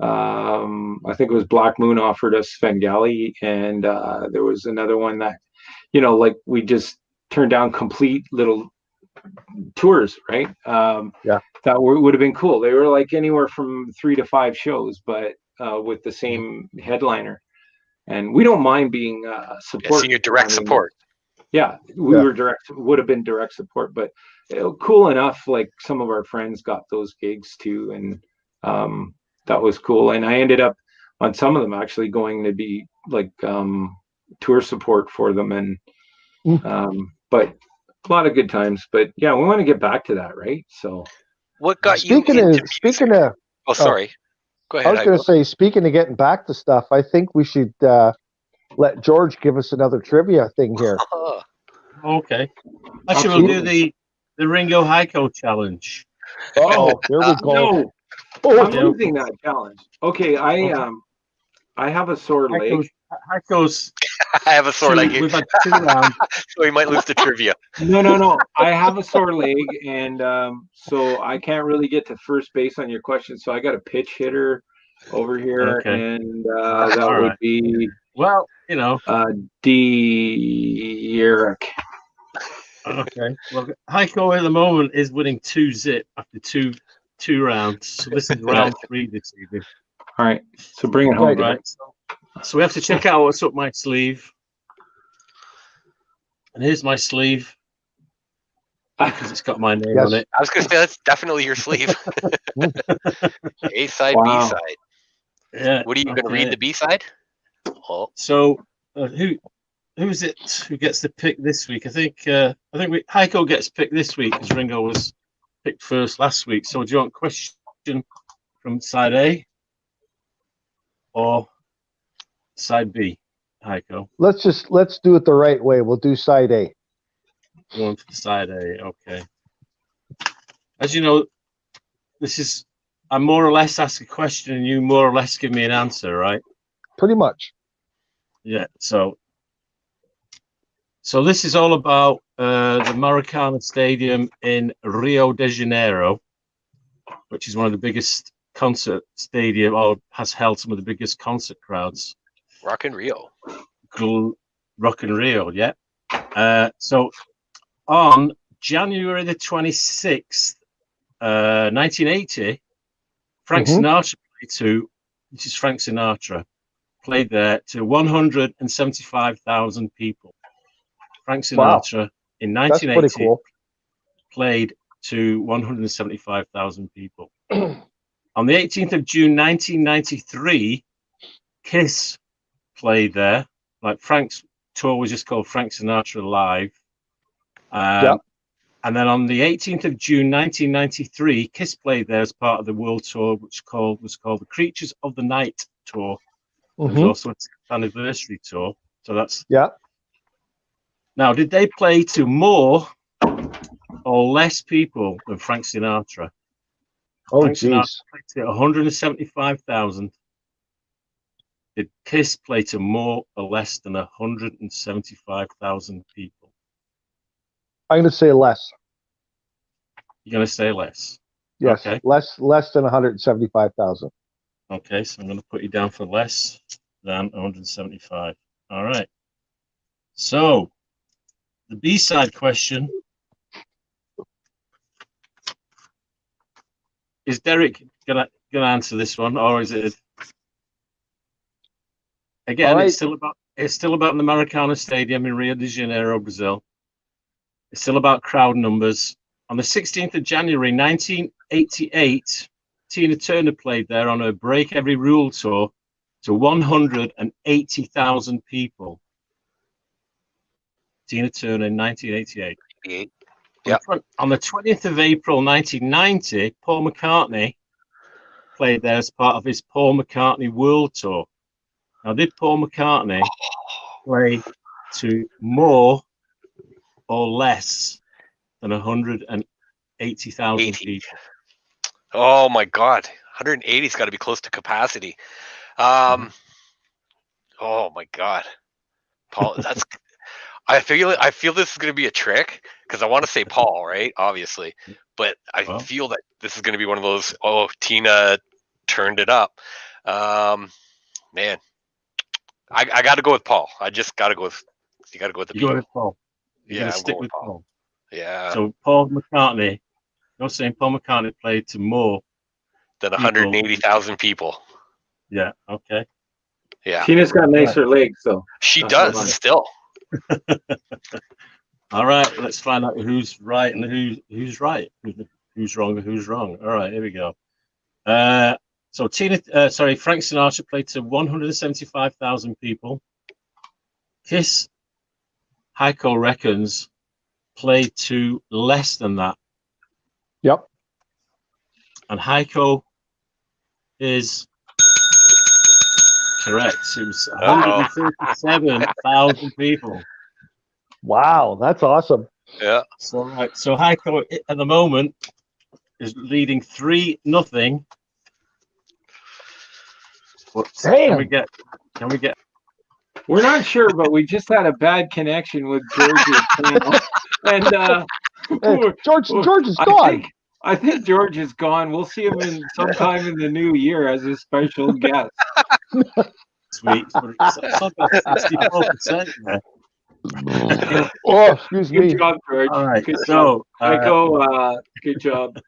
I think it was Black Moon offered us Svengali, and there was another one that like we just turned down complete little tours, right? That would have been cool. They were like anywhere from 3 to 5 shows, but with the same headliner. And we don't mind being support. So you're direct support. Yeah, would have been direct support, but cool enough. Like some of our friends got those gigs too, and that was cool. And I ended up on some of them actually going to be like tour support for them, and but a lot of good times. But yeah, we want to get back to that, right? So, what got you into music? Speaking of, oh, sorry, go ahead. I was going to say, speaking of getting back to stuff, I think we should let George give us another trivia thing here. Okay. Actually, we'll do the Ringo Heiko challenge. Oh, here we go. No. I'm losing that challenge. Okay, I have a sore leg. Heiko's. I have a sore leg. We've had 2 rounds. So we might lose the trivia. No. I have a sore leg, and so I can't really get to first base on your question. So I got a pitch hitter over here, and that would be Eric. Okay. Well, Heiko at the moment is winning 2-0 after two rounds. So this is round 3 this evening. All right. So bring it home. Right. So we have to check out what's up my sleeve. And here's my sleeve. Because it's got my name on it. I was going to say that's definitely your sleeve. A side, B side. Yeah. What are you going to read the B side? Oh. So who's it who gets the pick this week? I think Heiko gets picked this week because Ringo was picked first last week. So do you want a question from side A or side B, Heiko? Let's do it the right way. We'll do side A. Going for side A, okay. As you know, I more or less ask a question and you more or less give me an answer, right? Pretty much. Yeah, so this is all about the Maracana Stadium in Rio de Janeiro, which is one of the biggest concert stadium, or has held some of the biggest concert crowds. Rock in Rio. Rock in Rio, yeah. So on January the 26th, 1980, Frank Sinatra played there to 175,000 people. Frank Sinatra in 1980 played to 175,000 people. On the 18th of June 1993, Kiss played there. Like Frank's tour was just called Frank Sinatra Live. And then on the 18th of June 1993, Kiss played there as part of the world tour, which was called the Creatures of the Night tour. It was also an anniversary tour. So that's Now, did they play to more or less people than Frank Sinatra? Frank Sinatra played to 175,000. Did Kiss play to more or less than 175,000 people? I'm going to say less. You're going to say less? Yes, okay. less than 175,000. Okay, so I'm going to put you down for less than 175. All right. So, the B-side question is Derek gonna answer this one, or is it? Again, right. It's still about the Maracana Stadium in Rio de Janeiro, Brazil. It's still about crowd numbers. On the 16th of January 1988, Tina Turner played there on her Break Every Rule tour to 180,000 people. Tina Turner in 1988. 88. Yep. On the 20th of April 1990, Paul McCartney played there as part of his Paul McCartney World Tour. Now, did Paul McCartney play to more or less than 180,000 people? Oh my God, 180's got to be close to capacity. Oh my God, Paul, that's. I feel this is going to be a trick because I want to say Paul, right? Obviously, but I feel that this is going to be one of those. Oh, Tina turned it up. Man, I got to go with Paul. I just got to go with. You got to go with the people. Go with Paul. You're gonna stick with Paul. Yeah. So Paul McCartney. You're saying Paul McCartney played to more than 180,000 people. Yeah. Okay. Yeah. Tina's got nicer legs, though. She does still. All right, let's find out who's right and who's right, who's wrong and who's wrong. All right, here we go. So Frank Sinatra played to 175,000 people. Kiss, Heiko reckons, played to less than that. Yep. And Heiko is correct. It was 137,000 people. Wow, that's awesome. Yeah. So Heiko at the moment is leading 3-0. Damn. Can we get? We're not sure, but we just had a bad connection with George's channel, and George is gone. I think George is gone. We'll see him sometime in the new year as a special guest. Sweet. It's about 64% there. Oh, excuse me. Good job, George. All right. Good So, Heiko, good job.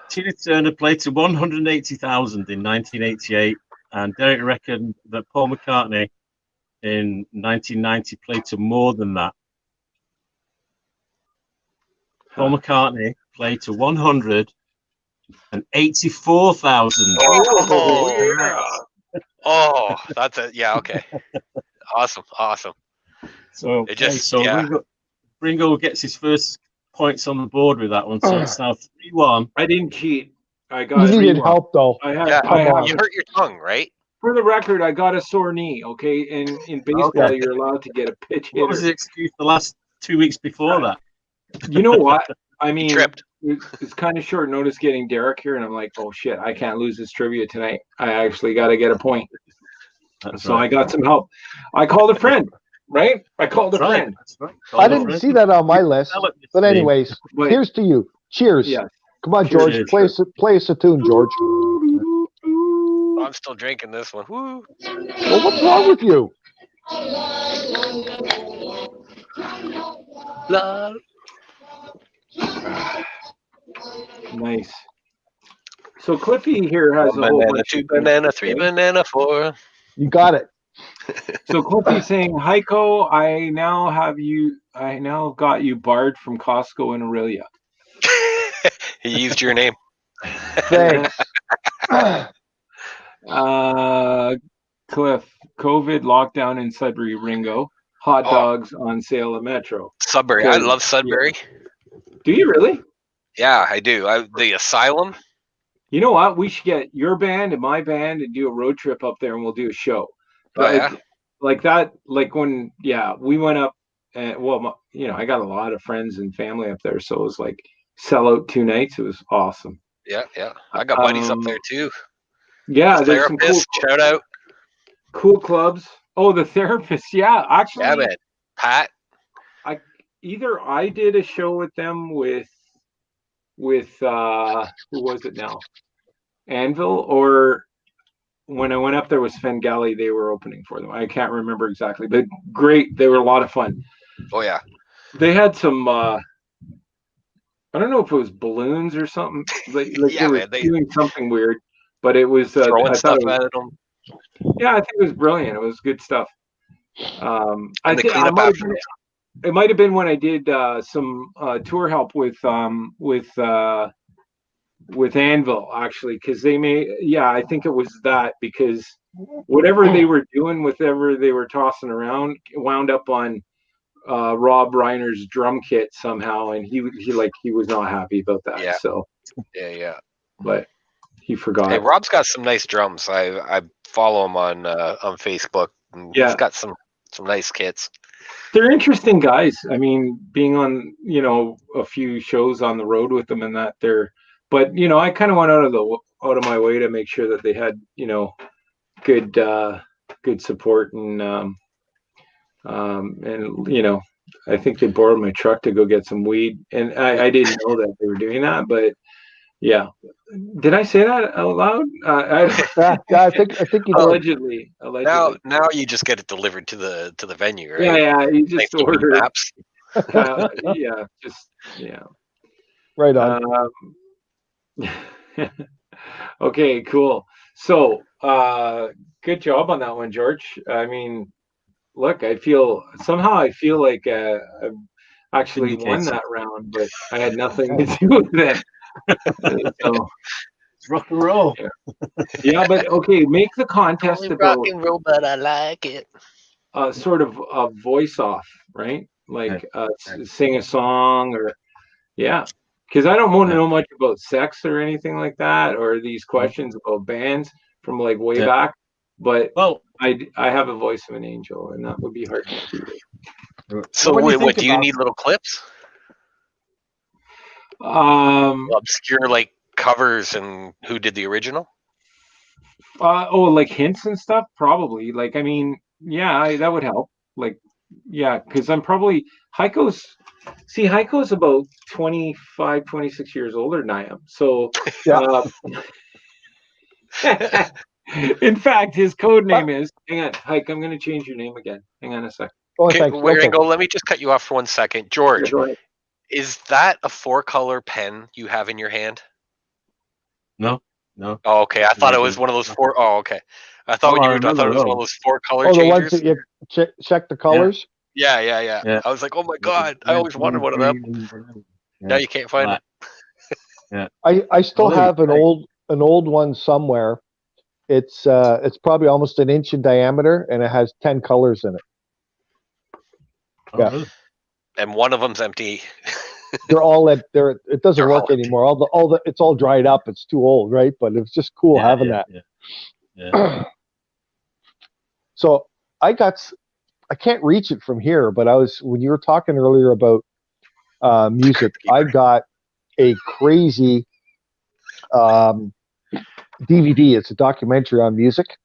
Tina Turner played to 180,000 in 1988, and Derek reckoned that Paul McCartney in 1990 played to more than that. Paul McCartney played to 184,000. Oh, that's it. Yeah, okay. Awesome. So, Ringo gets his first points on the board with that one. So it's now 3-1. I didn't cheat. I got. You needed help though. I you hurt your tongue, right? For the record, I got a sore knee. Okay, and in baseball, you're allowed to get a pitch hitter. What was the excuse the last 2 weeks before that? You know what? I mean, tripped. It's kind of short notice getting Derek here, and I'm like, oh shit, I can't lose this trivia tonight. I actually got to get a point. So I got some help. I called a friend, right? I called a friend. Right. I didn't see that on my list. But anyways, here's to you. Cheers. Yeah. Come on, George. Cheers. Play us a tune, George. I'm still drinking this one. Woo. Well, what's wrong with you? Love. Nice. So Cliffy here has a whole banana, bunch 2 of banana, 3 banana, 4. You got it. So Cliffy's saying, Heiko, I now got you barred from Costco in Aurelia. He used your name. Thanks. Cliff, COVID lockdown in Sudbury, Ringo. Hot dogs on sale at Metro. Sudbury. I love Sudbury. Do you really? Yeah, I do. The Asylum. You know what? We should get your band and my band and do a road trip up there, and we'll do a show. Like that. Like when, we went up, and I got a lot of friends and family up there, so it was like sell out 2 nights. It was awesome. Yeah. I got buddies up there too. Yeah, there's some cool. Shout out. Cool clubs. Oh, the Therapist. Yeah, actually. Yeah, man. Pat. I did a show with them with who was it now? Anvil, or when I went up there was Fengali, they were opening for them. I can't remember exactly, but great. They were a lot of fun. Oh yeah. They had some I don't know if it was balloons or something. Like they were doing something weird, but it was throwing stuff at them. Yeah, I think it was brilliant. It was good stuff. It might have been when I did some tour help with Anvil, actually, because I think it was that, because whatever they were doing, whatever they were tossing around, wound up on Rob Reiner's drum kit somehow, and he was not happy about that. Yeah. So Yeah. but he forgot. Hey, Rob's got some nice drums. I follow him on Facebook. And Yeah. He's got some nice kits. They're interesting guys. I mean, being on, a few shows on the road with them and that but I kind of went out of my way to make sure that they had, good support and I think they borrowed my truck to go get some weed, and I didn't know that they were doing that, but yeah. Did I say that out loud? Yeah, I think you did. Allegedly. Now you just get it delivered to the venue, right? Yeah. You just Thanks to order. Maps. Yeah. Right on. Okay, cool. So, good job on that one, George. I mean, look, I feel like I've actually won that round, but I had nothing to do with it. So, It's rock and roll. Yeah, but okay, make the contest about rock and roll, but I like it. Sort of a voice off, right? Like sing a song or because I don't want to know much about sex or anything like that, or these questions about bands from like way back. But I have a voice of an angel, and that would be hard to do. So what do you need little clips? Obscure like covers and who did the original? Like hints and stuff, probably. Like, I mean, that would help. Like, because I'm probably Heiko's about 25, 26 years older than I am. So, in fact, his code name is, hang on, Heik, I'm going to change your name again. Hang on a sec. Let me just cut you off for 1 second. George, is that a 4-color pen you have in your hand? No. Oh, okay. I thought it was one of those 4. Oh, okay. I thought it was one of those 4-color changers. The ones that you check the colors? Yeah. I was like, oh my God, I always wanted one of them. Now you can't find it. I still have an old one somewhere. It's probably almost an inch in diameter, and it has 10 colors in it. Really? And one of them's empty. They're all it doesn't work anymore. It's all dried up. It's too old, right? But it's just cool having that. Yeah. So I can't reach it from here, but when you were talking earlier about music, I got a crazy DVD. It's a documentary on music,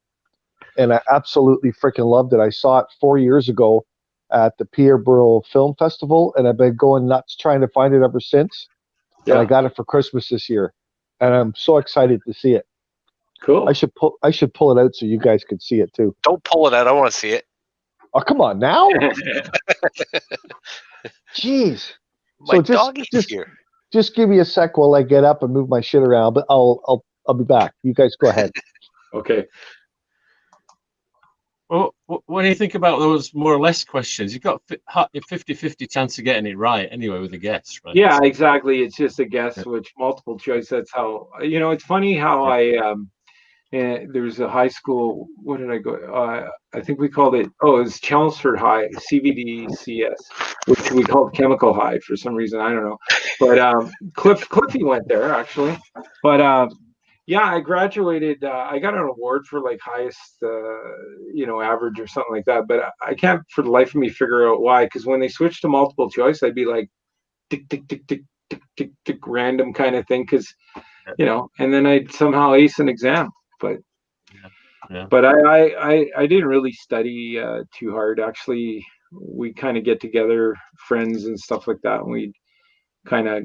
and I absolutely freaking loved it. I saw it 4 years ago at the Peterborough Film Festival, and I've been going nuts trying to find it ever since. Yeah. And I got it for Christmas this year, and I'm so excited to see it. Cool. I should pull it out so you guys could see it too. Don't pull it out. I want to see it. Oh, come on now. Jeez. My doggy's here. Just give me a sec while I get up and move my shit around, but I'll be back. You guys go ahead. Okay. Well, when you think about those more or less questions, you've got a 50-50 chance of getting it right anyway with a guess, right? Yeah, exactly. It's just a guess, which multiple choice. That's how, it's funny how there's a high school, what did I go? I think we called it, it was Chelmsford High, CVDCS, which we called Chemical High for some reason. I don't know. But Cliffy went there, actually. But I graduated. I got an award for like highest, average or something like that. But I can't for the life of me figure out why. Because when they switched to multiple choice, I'd be like, tick, tick, tick, tick, tick, tick, tick, random kind of thing. Because, and then I'd somehow ace an exam. But I didn't really study too hard. Actually, we kind of get together, friends and stuff like that, and we kind of,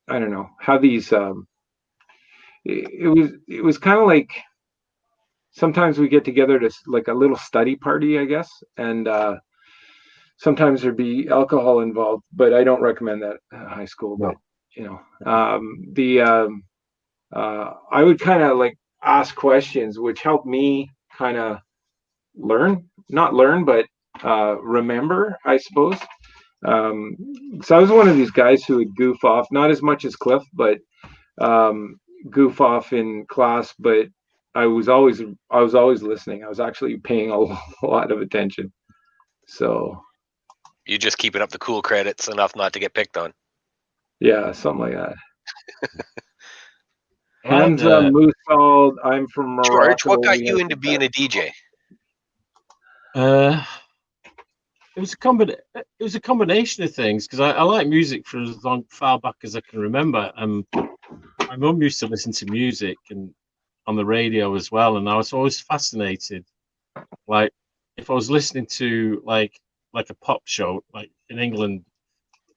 I don't know, how these. It was kind of like sometimes we get together to like a little study party, I guess, and sometimes there'd be alcohol involved, but I don't recommend that high school. No. But I would kind of like ask questions, which helped me kind of not learn, but remember, I suppose. So I was one of these guys who would goof off, not as much as Cliff, but goof off in class, but I was always listening. I was actually paying a lot of attention. So you just keeping up the cool credits enough not to get picked on. Yeah, something like that. Hamza Musald, I'm from Morocco. George, what got you into being a DJ? It was a combination of things, because I like music for as far back as I can remember. My mum used to listen to music and on the radio as well, and I was always fascinated. Like if I was listening to like a pop show, like in England,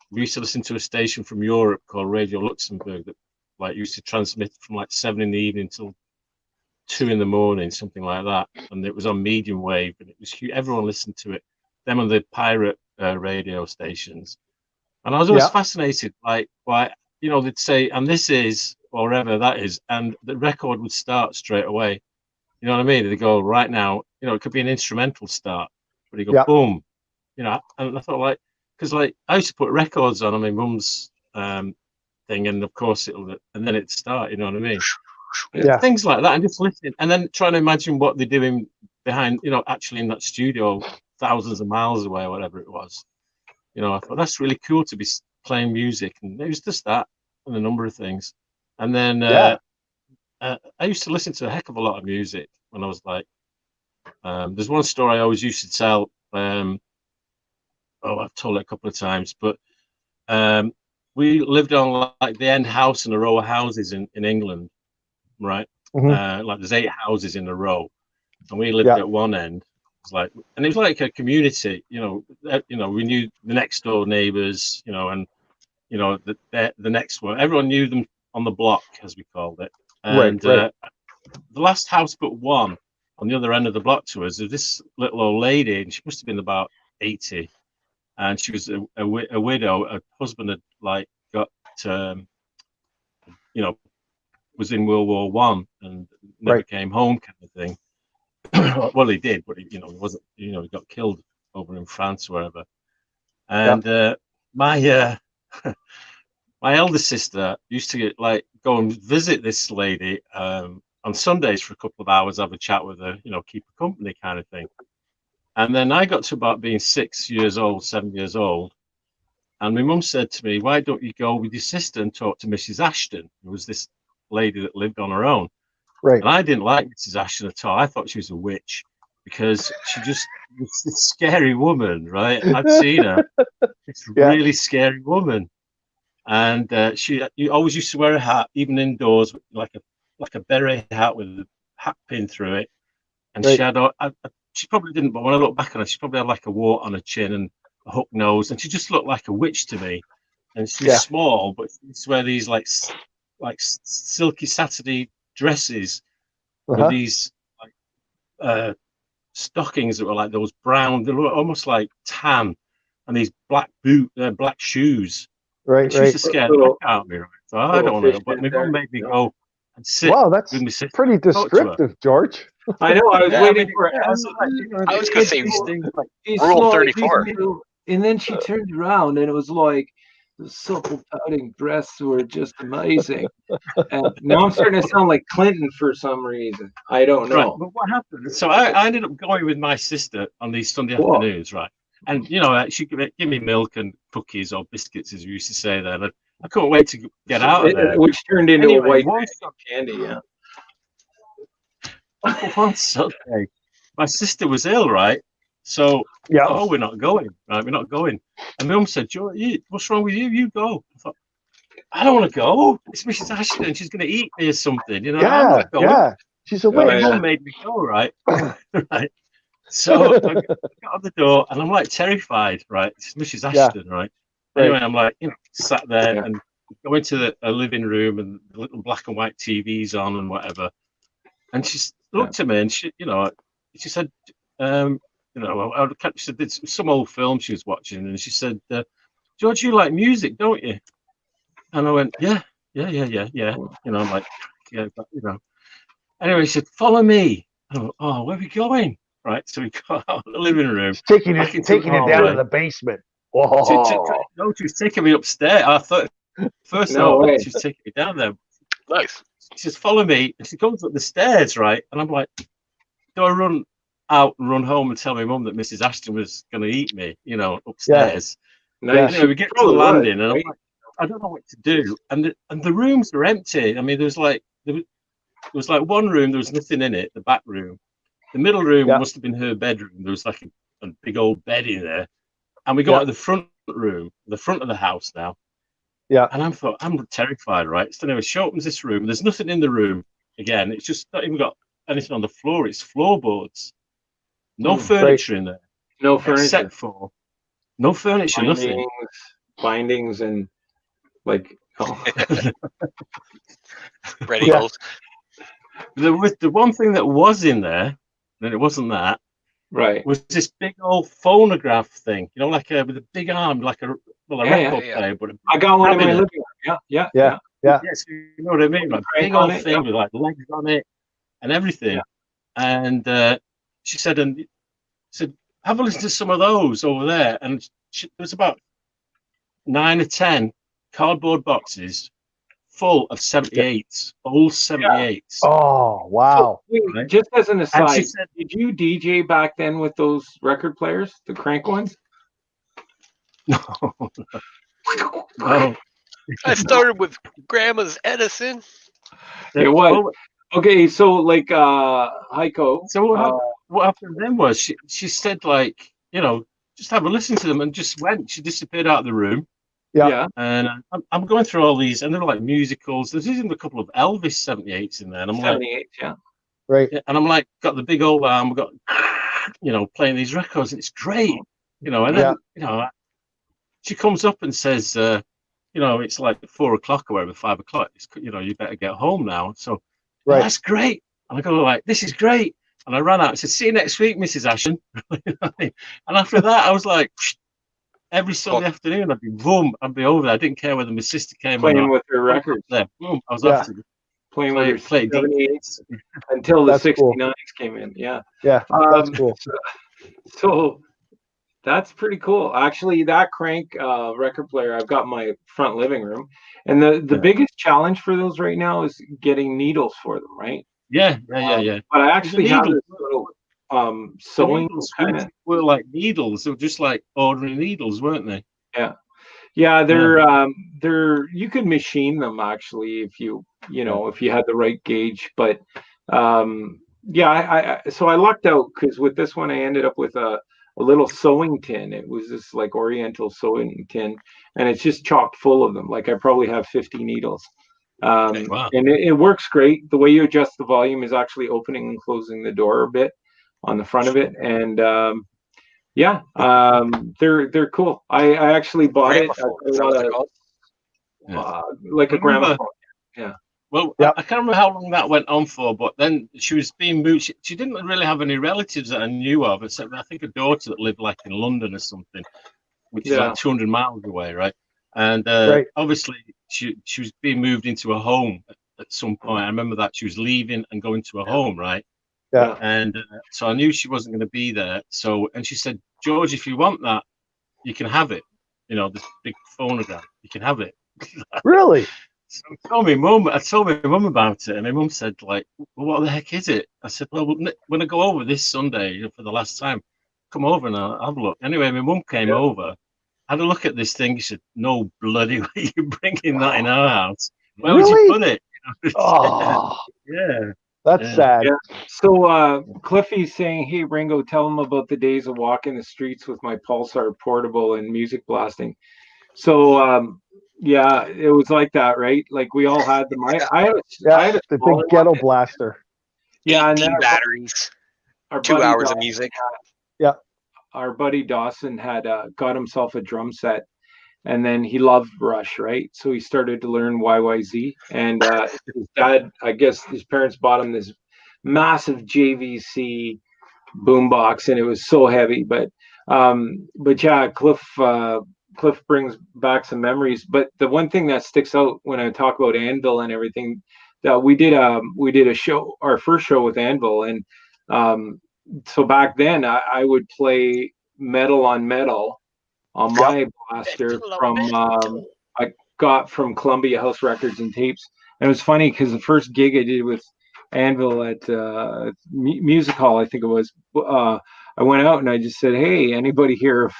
we used to listen to a station from Europe called Radio Luxembourg that like used to transmit from like 7 in the evening till 2 in the morning, something like that, and it was on medium wave, and it was huge. Everyone listened to it. Them on the pirate radio stations, and I was always fascinated, like why they'd say, and this is or whatever that is, and the record would start straight away. You know what I mean? They go right now. It could be an instrumental start, but you go boom. And I thought like, because like I used to put records on my mum's thing, and of course and then it start. You know what I mean? Yeah. Things like that, and just listening, and then trying to imagine what they're doing behind, actually in that studio, thousands of miles away, or whatever it was. I thought that's really cool to be playing music, and it was just that, and a number of things. And then I used to listen to a heck of a lot of music when I was like. There's one story I always used to tell. I've told it a couple of times, but we lived on like the end house in a row of houses in England, right? Like there's 8 houses in a row, and we lived at one end. And it was like a community, we knew the next door neighbors, and the next one, everyone knew them on the block, as we called it. And right. The last house but one on the other end of the block to us, there's this little old lady, and she must have been about 80, and she was a widow. Her husband had like got was in World War One and never came home, kind of thing. Well, he did, but he wasn't. He got killed over in France or wherever. And my my eldest sister used to go and visit this lady on Sundays for a couple of hours, have a chat with her, keep her company, kind of thing. And then I got to about being 6 years old, 7 years old, and my mum said to me, "Why don't you go with your sister and talk to Mrs. Ashton?" Who was this lady that lived on her own. Right. And I didn't like Mrs. Ashton at all. I thought she was a witch because she just was this scary woman, right? I'd seen her. It's really scary woman. And you always used to wear a hat, even indoors, like a beret hat with a hat pin through it. And she had, she probably didn't, but when I look back on her, she probably had like a wart on her chin and a hook nose, and she just looked like a witch to me. And she was small, but she used to wear these like silky Saturday dresses with these stockings that were like those brown, they were almost like tan, and these black shoes. Right. She used to scare the heck out of me, right? So I don't want to, but my mum made me go and sit. Wow, that's pretty descriptive, George. I know. I was waiting for it. I was going to say Rule 34. And then she turned around, and it was like the supple pouting breasts were just amazing. And now I'm starting to sound like Clinton for some reason. I don't know. Right, but what happened? So I ended up going with my sister on these Sunday afternoons, right? And she could give me milk and cookies or biscuits, as we used to say then. I couldn't wait to get out of there. Which turned into a white candy, One Sunday, my sister was ill, right? So, we're not going, right? We're not going. And my mum said, "Joe, what's wrong with you? You go." I thought, I don't want to go. It's Mrs. Ashton. She's going to eat me or something, I'm not going. Yeah. She's a witch. My mum made me go, right? Right. So I got out the door, and I'm like terrified, right? It's Mrs. Ashton, right? Anyway, I'm like, sat there and go into a living room, and the little black and white TV's on and whatever. And she looked at me, and she said, she said it's some old film she was watching, and she said, "George, you like music, don't you?" And I went, yeah. I'm like, Anyway, she said, "Follow me." I went, "Oh, where are we going?" Right, so we got out of the living room. Taking it down to the basement. No, she was taking me upstairs. I thought first she was taking me down there. Nice. She says, follow me. And she comes up the stairs, right? And I'm like, do I run out and run home and tell my mum that Mrs. Ashton was going to eat me, upstairs? Nice. Anyway, we get to the landing, and I'm like, I don't know what to do. And the rooms were empty. I mean, there was like one room, there was nothing in it, the back room. The middle room must have been her bedroom. There was like a big old bed in there. And we got to the front room, the front of the house now. Yeah. And I'm terrified, right? So anyway, she opens this room. There's nothing in the room. Again, it's just not even got anything on the floor. It's floorboards. No furniture in there. No furniture. Except for no furniture, nothing. Bindings and like Red Eagles. The one thing that was in there, and it wasn't that, right, was this big old phonograph thing, like with a big arm, like a record player. But I got one in my living room. Yeah. Yes, you know what I mean? Like big old thing with like legs on it and everything. Yeah. And she said, have a listen to some of those over there. And there was about 9 or 10 cardboard boxes full of 78s, old 78s. Oh, wow. So, just as an aside, did you DJ back then with those record players, the crank ones? No. I started with Grandma's Edison. It was. Okay, so like Heiko. So what happened then was she said, like, just have a listen to them, and just went. She disappeared out of the room. Yeah. And I'm going through all these, and they're like musicals. There's even a couple of Elvis 78s in there. And I'm 78, right. And I'm like, got the big old arm, got, playing these records, and it's great, and then, she comes up and says, it's like 4 o'clock or whatever, 5 o'clock. It's, you better get home now. So that's great. And I go like, this is great. And I ran out and said, see you next week, Mrs. Ashton. And after that, I was like, every Sunday afternoon, I'd be over there. I didn't care whether my sister came playing with her records. There, boom, I was off to playing with her 78s until the 69s came in. Yeah, that's cool. So that's pretty cool. Actually, that crank record player, I've got in my front living room, and the biggest challenge for those right now is getting needles for them, right? Yeah. But I actually have this little sewing kind of were like needles. They were just like ordinary needles, weren't they? Yeah. They're you could machine them actually if you had the right gauge. But so I lucked out because with this one I ended up with a little sewing tin. It was this like Oriental sewing tin, and it's just chock full of them. Like I probably have 50 needles. And it works great. The way you adjust the volume is actually opening and closing the door a bit on the front of it, and they're cool. I actually bought it like a gramophone. Yeah. Well, I can't remember how long that went on for, but then she was being moved. She didn't really have any relatives that I knew of, except I think a daughter that lived like in London or something, which is like 200 miles away, right? And obviously she was being moved into a home at some point. I remember that she was leaving and going to a home, right? Yeah. And so I knew she wasn't going to be there. And she said, George, if you want that, you can have it. This big phonograph, you can have it. Really? So I told my mum about it, and my mum said, like, well, what the heck is it? I said, well, when I go over this Sunday for the last time, come over and I'll have a look. Anyway, my mum came over, had a look at this thing. She said, no bloody way you're bringing that in our house. Where would you put it? Yeah. That's sad. Yeah. So Cliffy's saying, hey, Ringo, tell him about the days of walking the streets with my Pulsar portable and music blasting. So, it was like that, right? Like we all had them. I had a the big ghetto blaster. Yeah, and 18 batteries, our 2 hours of music. Our buddy Dawson had got himself a drum set, and then he loved Rush, right? So he started to learn YYZ, and his dad, I guess his parents bought him this massive JVC boombox, and it was so heavy. But yeah, Cliff brings back some memories. But the one thing that sticks out when I talk about Anvil and everything, that we did a show, our first show with Anvil, and so back then I would play metal on metal on my blaster from I got from Columbia House Records and Tapes, And it was funny because the first gig I did with Anvil at Music Hall, I think it was, I went out and I just said, "Hey, anybody here of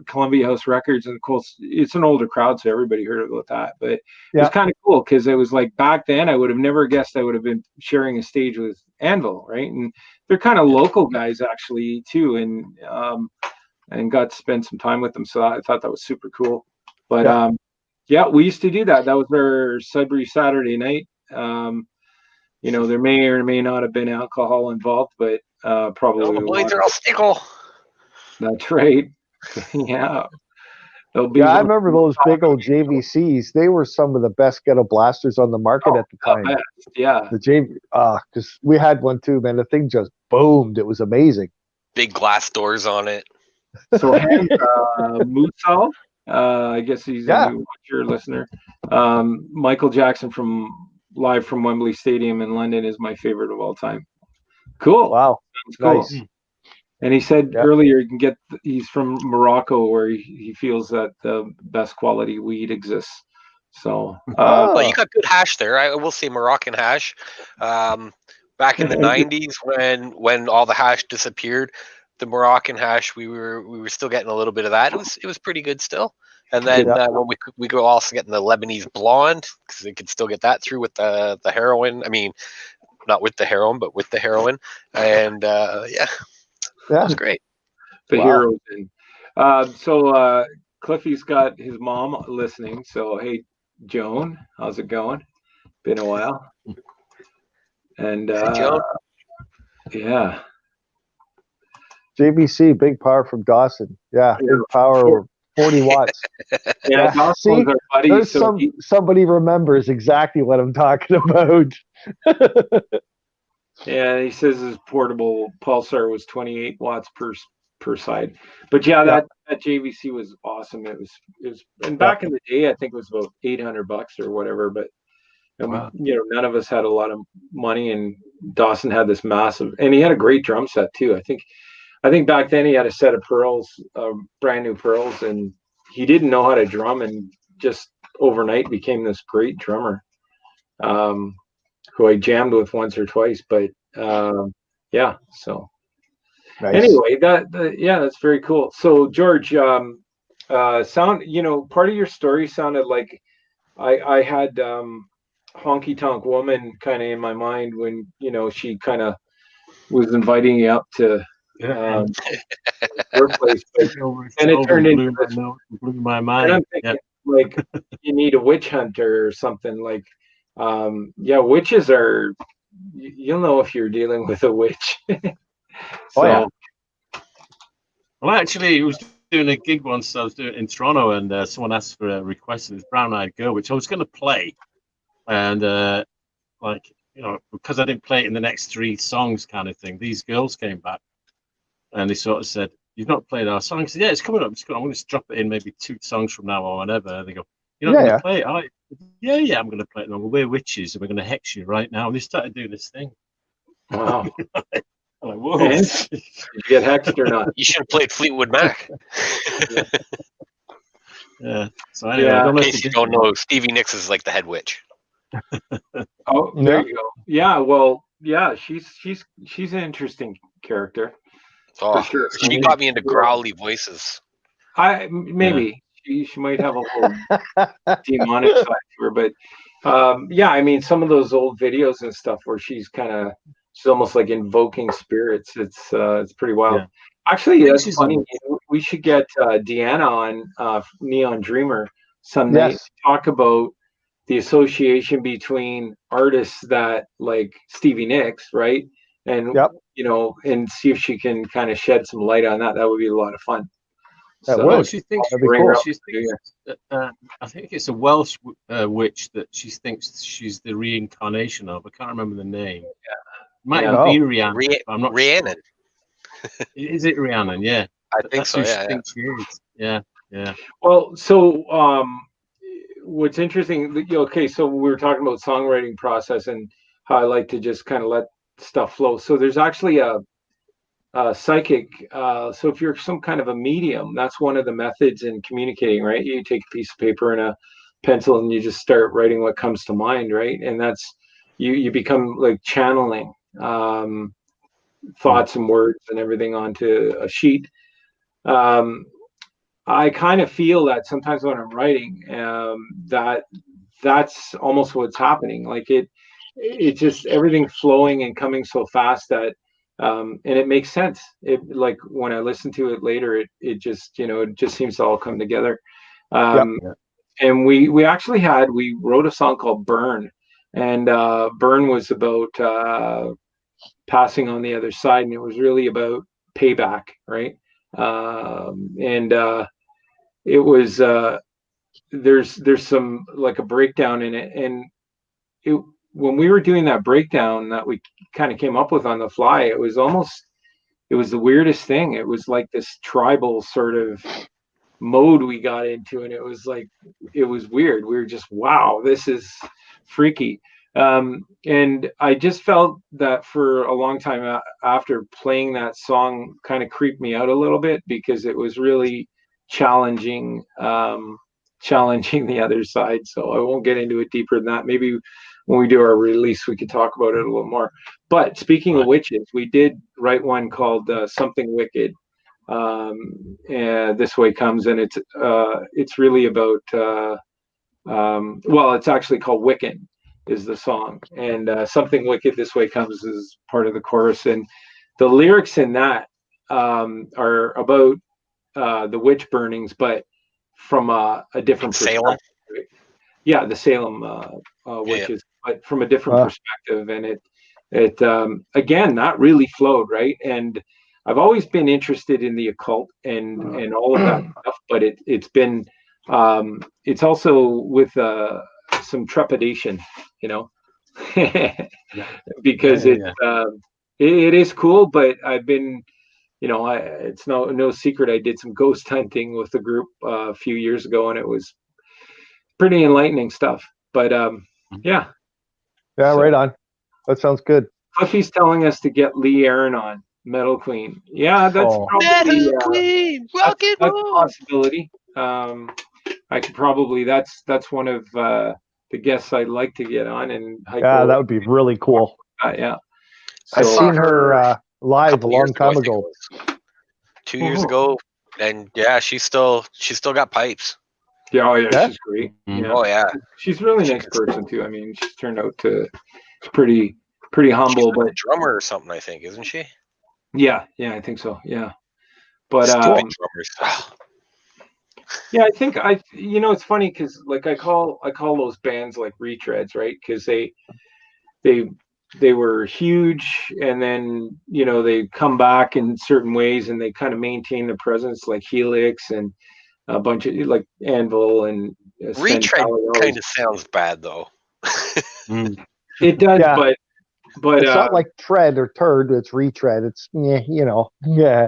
Columbia House Records?" And of course, it's an older crowd, so everybody heard about that. But it was kind of cool because it was like back then, I would have never guessed I would have been sharing a stage with Anvil, right? And they're kind of local guys actually too, and got to spend some time with them. So I thought that was super cool. But yeah, we used to do that. That was our Sudbury Saturday night. There may or may not have been alcohol involved, but probably. The boys are all stickle. That's right. Yeah. I remember those big old JVCs. They were some of the best ghetto blasters on the market at the time. Yeah. Because we had one too, man. The thing just boomed. It was amazing. Big glass doors on it. So Musal, I guess he's a new watcher listener. Michael Jackson live from Wembley Stadium in London is my favorite of all time. Cool. Wow. Cool. Nice. And he said earlier, he's from Morocco, where he feels that the best quality weed exists. So, well, you got good hash there. I will say Moroccan hash. Back in the '90s, when all the hash disappeared, the Moroccan hash we were still getting a little bit of that. It was pretty good still. And then when we go also getting the Lebanese blonde, because they could still get that through with the heroin. I mean, not with the heroin, but with the heroin. And that was great. The heroes. So Cliffy's got his mom listening. So hey, Joan, how's it going? Been a while. And hey, Joan. Yeah. JBC, big power from Dawson. Yeah, big power, 40 watts. See, buddy, there's somebody remembers exactly what I'm talking about. Yeah, he says his portable pulsar was 28 watts per side. But that JVC was awesome. It was, and back in the day, I think it was about $800 or whatever. But none of us had a lot of money, and Dawson had this massive, and he had a great drum set too. I think back then he had a set of pearls, brand new pearls, and he didn't know how to drum, and just overnight became this great drummer. Who I jammed with once or twice, but so nice. Anyway, that's very cool. So George, part of your story sounded like I had Honky Tonk Woman kind of in my mind when she kind of was inviting you up to workplace, and it turned into blew my mind. And I'm thinking, like, you need a witch hunter or something like. Witches are, you'll know if you're dealing with a witch. Well, actually, I was doing a gig once. I was doing it in Toronto, and someone asked for a request of this Brown Eyed Girl, which I was going to play. And, because I didn't play it in the next 3 songs kind of thing, these girls came back and they sort of said, "You've not played our song." I said, "Yeah, it's coming up. I'm going to drop it in maybe 2 songs from now or whenever." And they go, "You're not going to play it?" Yeah, I'm going to play it. We're witches, and we're going to hex you right now. And they started doing this thing. Wow. I'm like, whoa. And did you get hexed or not? You should have played Fleetwood Mac. Yeah. So anyway, I don't know in case you don't know, Stevie Nicks is like the head witch. Oh, there you go. Yeah, well, yeah, she's an interesting character. Oh, for sure. She got me into growly voices. Maybe. She might have a little demonic side to her, but I mean, some of those old videos and stuff where she's almost like invoking spirits. It's pretty wild. Actually, that's funny. We should get Deanna on Neon Dreamer some night to talk about the association between artists that like Stevie Nicks, right? And and see if she can kind of shed some light on that. That would be a lot of fun. She thinks I think it's a Welsh witch that she thinks she's the reincarnation of. I can't remember the name. Might be Rhiannon. I'm not Rhiannon. Sure. Is it Rhiannon? Yeah, I think so. She thinks she is. Yeah. Well, so what's interesting? Okay, so we were talking about songwriting process and how I like to just kind of let stuff flow. So there's actually a psychic. So if you're some kind of a medium, that's one of the methods in communicating, right? You take a piece of paper and a pencil and you just start writing what comes to mind, right? And that's you become like channeling thoughts and words and everything onto a sheet. I kind of feel that sometimes when I'm writing, that's almost what's happening. Like it just everything flowing and coming so fast that, and it makes sense. It like when I listen to it later, it just it just seems to all come together. And we wrote a song called Burn, and Burn was about passing on the other side, and it was really about payback, right? And it was there's some like a breakdown in it, and it when we were doing that breakdown that we kind of came up with on the fly, it was the weirdest thing. It was like this tribal sort of mode we got into, and it was weird. We were just, wow, this is freaky. And I just felt that for a long time after playing that song kind of creeped me out a little bit, because it was really challenging the other side. So I won't get into it deeper than that. Maybe when we do our release we could talk about it a little more. But speaking of witches, we did write one called Something Wicked, and This Way Comes, and it's really about well, it's actually called Wiccan is the song, and Something Wicked This Way Comes is part of the chorus, and the lyrics in that are about the witch burnings, but from a different Salem. perspective. Yeah, the Salem witches, but from a different perspective, and it again, that really flowed, right? And I've always been interested in the occult and all of that stuff, but it's been it's also with some trepidation, because it is cool, but I've been, it's no secret. I did some ghost hunting with the group a few years ago, and it was pretty enlightening stuff. But yeah, right on. That sounds good. Cliffy's telling us to get Lee Aaron on Metal Queen. Yeah, that's probably Metal Queen, rock and roll. That's a possibility. I could probably that's one of the guests I'd like to get on, and that would be really cool. Yeah, I've seen her live a long time ago. 2 years ago, and yeah, she's still got pipes. Yeah, she's great. Yeah. Oh yeah, she's a really nice person too. I mean, she's turned out to pretty humble, but a drummer or something, I think, isn't she? Yeah, I think so. Yeah, but stupid drummers. Yeah, I think it's funny because like I call those bands like retreads, right? Because they were huge, and then they come back in certain ways, and they kind of maintain their presence, like Helix and a bunch of like Anvil and retread kind of sounds bad though. It does, but it's not like tread or turd. It's retread. It's yeah.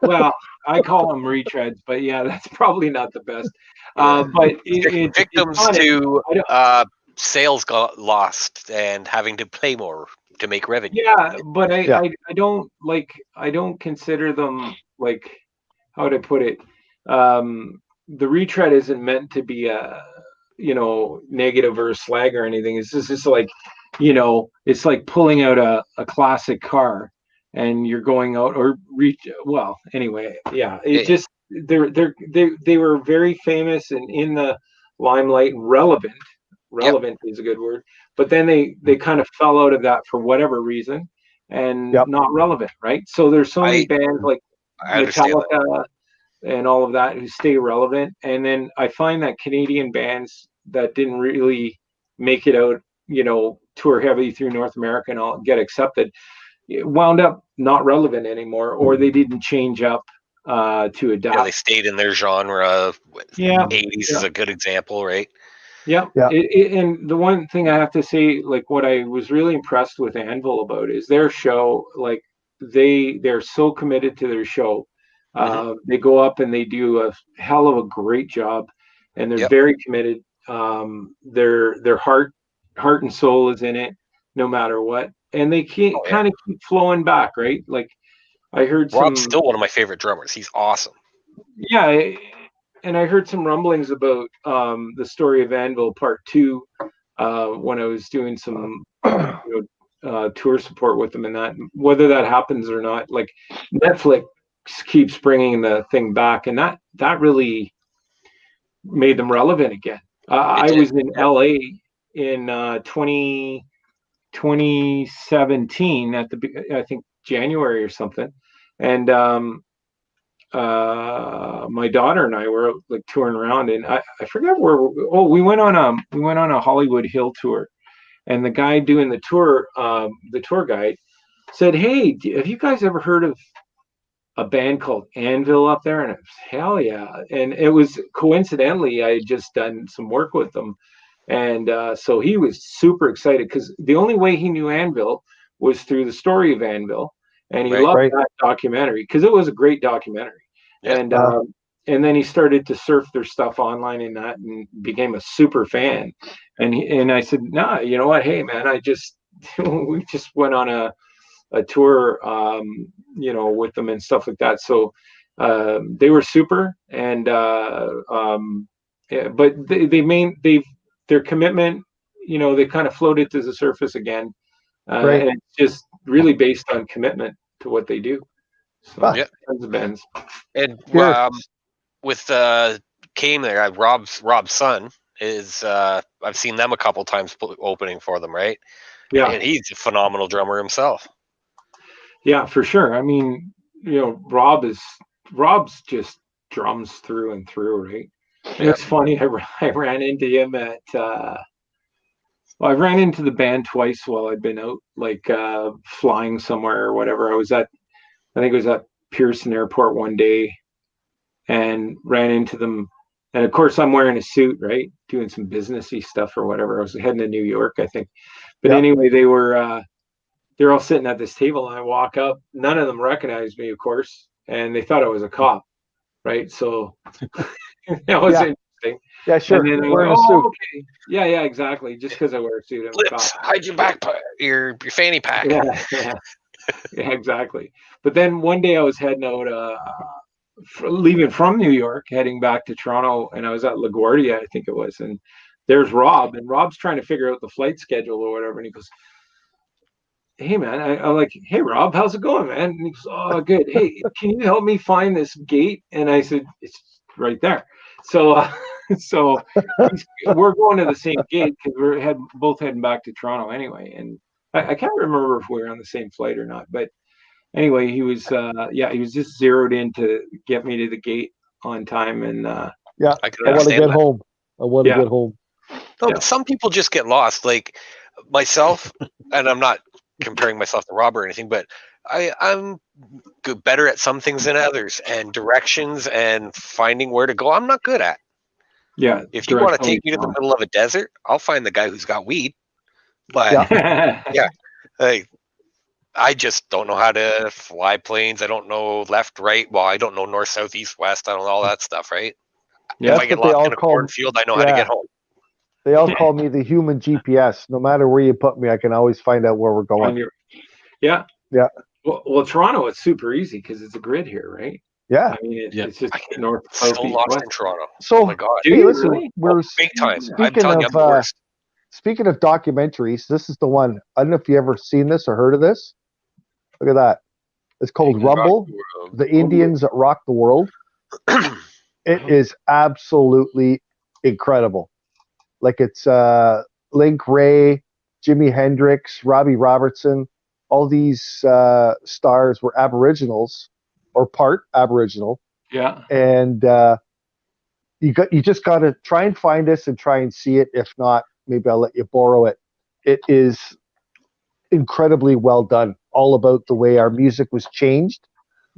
Well, I call them retreads, but yeah, that's probably not the best. But victims to sales got lost and having to pay more to make revenue. Yeah, but I don't consider them, like, how would I put it? The retread isn't meant to be a negative or a slag or anything. It's just like, it's like pulling out a classic car and you're going out or well, anyway, yeah, just they were very famous and in the limelight, relevant is a good word, but then they kind of fell out of that for whatever reason, and not relevant, right? So there's so many bands like Metallica and all of that who stay relevant, and then I find that Canadian bands that didn't really make it out, tour heavy through North America and all, get accepted, wound up not relevant anymore, or they didn't change up to adapt. Yeah, they stayed in their genre. 80s is a good example, right? Yeah. And the one thing I have to say, like, what I was really impressed with Anvil about is their show. Like, they're so committed to their show. They go up and they do a hell of a great job, and they're very committed. Their heart and soul is in it, no matter what, and they kind of keep flowing back, right? Like, I heard Rob's still one of my favorite drummers. He's awesome. Yeah, and I heard some rumblings about the story of Anvil Part 2 when I was doing some tour support with them, and that whether that happens or not, like Netflix keeps bringing the thing back, and that really made them relevant again. I was in LA in 2017 at I think January or something, and my daughter and I were like touring around, and I forget where. We went on a Hollywood Hill tour, and the guy doing the tour guide said, "Hey, have you guys ever heard of a band called Anvil up there?" And it was, hell yeah. And it was coincidentally, I had just done some work with them. And so he was super excited because the only way he knew Anvil was through the story of Anvil. And he loved that documentary because it was a great documentary. Yeah. And then he started to surf their stuff online and that, and became a super fan. And I said, nah, you know what? Hey, man, we just went on a tour, with them and stuff like that. So they were super, and but their commitment, they kind of floated to the surface again, and it's just really based on commitment to what they do. So, tons of bands. And with Came there, Rob's son is I've seen them a couple times opening for them, right? Yeah, and he's a phenomenal drummer himself. Yeah, for sure. I mean, Rob's just drums through and through, right? And it's funny. I ran into him at. I ran into the band twice while I'd been out, like flying somewhere or whatever. I think it was at Pearson Airport one day, and ran into them. And of course, I'm wearing a suit, right, doing some businessy stuff or whatever. I was heading to New York, I think. But anyway, they're all sitting at this table, and I walk up. None of them recognized me, of course, and they thought I was a cop, right? So that was interesting. Yeah, sure. And then wearing a suit. Okay. Yeah, exactly. Just because I wear a suit, I'm a cop. Hide your backpack, your fanny pack. Yeah, exactly. But then one day I was heading out, leaving from New York, heading back to Toronto, and I was at LaGuardia, I think it was, and there's Rob, and Rob's trying to figure out the flight schedule or whatever, and he goes, "Hey man," I'm like, "Hey Rob, how's it going, man?" And he goes, "Oh, good. Hey, can you help me find this gate?" And I said, "It's right there." So, so we're going to the same gate because we're both heading back to Toronto anyway. And I can't remember if we were on the same flight or not, but anyway, he was just zeroed in to get me to the gate on time. And I want to get home. I want to get home. No, but some people just get lost, like myself, and I'm not comparing myself to Rob or anything, but I'm better at some things than others, and directions and finding where to go I'm not good at. Yeah. If you want to take me to the middle of a desert, I'll find the guy who's got weed. But I just don't know how to fly planes. I don't know left, right. Well, I don't know north, south, east, west. I don't know all that stuff, right? Yeah. If I get lost in a cornfield, I know how to get home. They all call me the human GPS. No matter where you put me, I can always find out where we're going. Yeah. Well, Toronto, it's super easy because it's a grid here, right? Yeah. I mean, it's just north, south, east, lost west. in Toronto. So, oh my God. Hey, listen, we're big time. I'm telling you, I'm the worst. Speaking of documentaries, this is the one. I don't know if you ever seen this or heard of this. Look at that. It's called Rumble, The Indians That Rock the World. It is absolutely incredible. Like it's Link Ray, Jimi Hendrix, Robbie Robertson. All these stars were Aboriginals or part Aboriginal. Yeah. And you just got to try and find this and try and see it. If not, maybe I'll let you borrow it. It is incredibly well done. All about the way our music was changed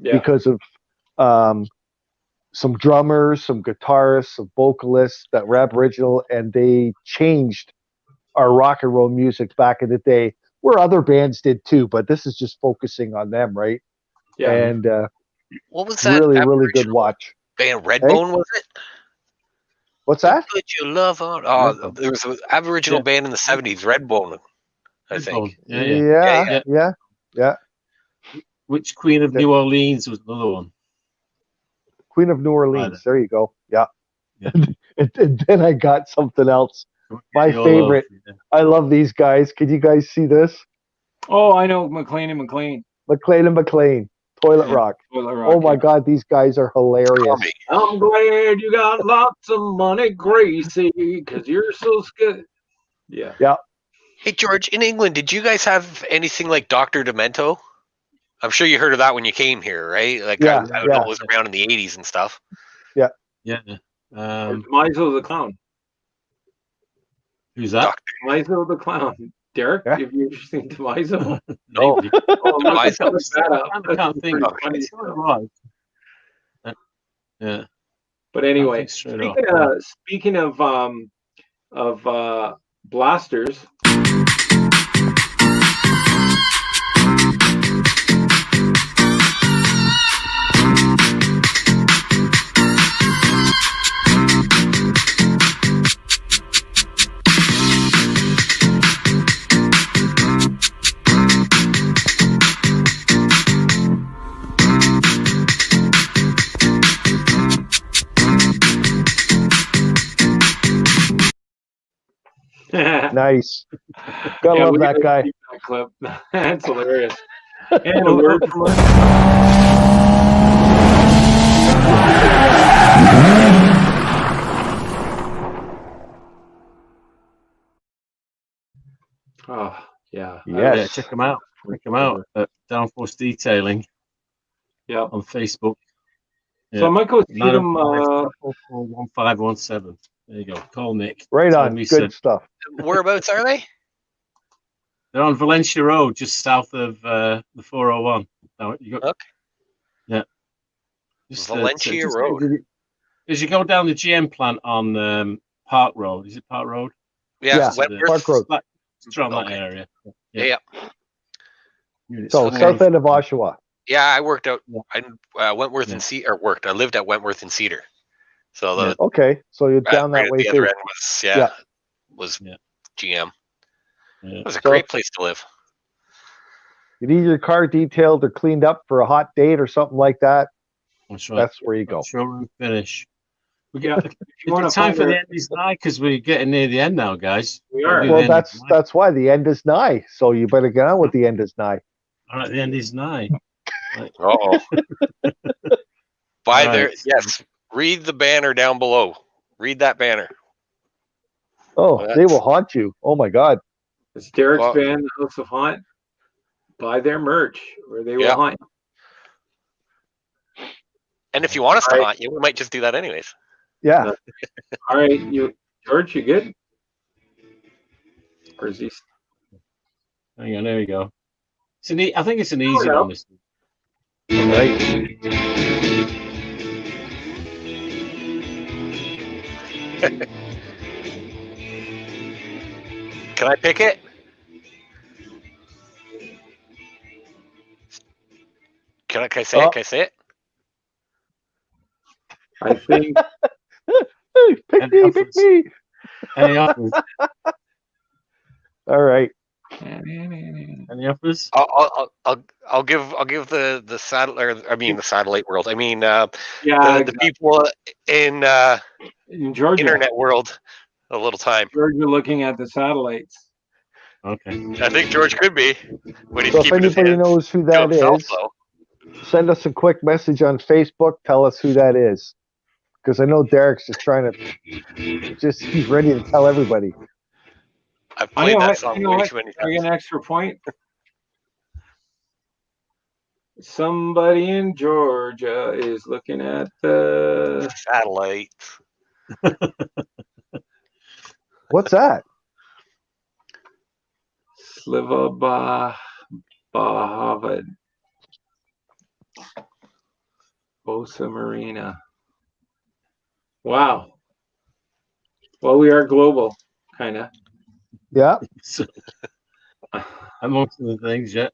because of some drummers, some guitarists, some vocalists that were Aboriginal, and they changed our rock and roll music back in the day, where other bands did too, but this is just focusing on them, right? Yeah. And what was that? Really good watch. Band Redbone, was it? What's that? Put your love on. Oh, there was an Aboriginal band in the 70s, Redbone, I think. Yeah. Which Queen of New Orleans was another one? Queen of New Orleans. There you go. Yeah. Yeah. And then I got something else. My favorite. I love these guys. Can you guys see this? Oh, I know McLean and McLean. McLean and McLean. Toilet Rock. Toilet Rock. Oh my God, these guys are hilarious. I'm glad you got lots of money, Gracie, because you're so good. Yeah. Yeah. Hey, George, in England, did you guys have anything like Dr. Demento? I'm sure you heard of that when you came here, right? Like, Yeah, I know it was around in the 80s and stuff. Yeah. Yeah. Mizo the Clown. Who's that? Mizo the Clown. Derek, Yeah. have you ever seen Mizo? No. I can't think of it. Yeah. But anyway, speaking of blasters. Nice. Gotta love that guy. That clip. That's hilarious. And a word from us. Oh, yeah. Yes. Yeah, check them out. Check them out at Downforce Detailing. Yeah. On Facebook. Yeah. So I might go see them. 1517. There you go. Call Nick. Right on. Good stuff. Whereabouts are they? They're on Valencia Road, just south of the 401. Now, you got, yeah. Just, Valencia Road. As you go down the GM plant on Park Road. Is it Park Road? Yeah, Park Road. It's around that area. Yeah. So south end of Oshawa. Yeah, I worked out. I Wentworth and Cedar. Or worked. I lived at Wentworth and Cedar. So okay, so you're down that way the too. other end was GM. Yeah. It was a great place to live. You need your car detailed or cleaned up for a hot date or something like that. That's right. That's where you go. Showroom finish. We got time for the end is nigh because we're getting near the end now, guys. We are. Well, that's why the end is nigh. So you better get on with the end is nigh. All right, the end is nigh. Right. Oh. Yes. Read the banner down below. Read that banner. Oh, they will haunt you. Oh my God. It's Derek's band, The House of Haunt. Buy their merch, or they will haunt you. And if you want us to haunt you, we might just do that anyways. Yeah. All right, George, you good? Or is he? Hang on, there we go. I think it's an easy one. All right. Can I pick it? Can I say it? Can I say it? I think. Pick me. Any offers? All right. Any offers? I'll give the satellite. I mean the satellite world. I mean the people in Georgia internet world a little time. Georgia looking at the satellites. Okay. I think George could be. So if anybody knows who that is, send us a quick message on Facebook. Tell us who that is. Because I know Derek's just trying to, he's ready to tell everybody. I've played that song way too many times. I get an extra point. Somebody in Georgia is looking at the satellite. What's that? Sliva Bahavad. Bosa Marina. Wow. Well, we are global, kind of. Yeah. Amongst the things, yeah.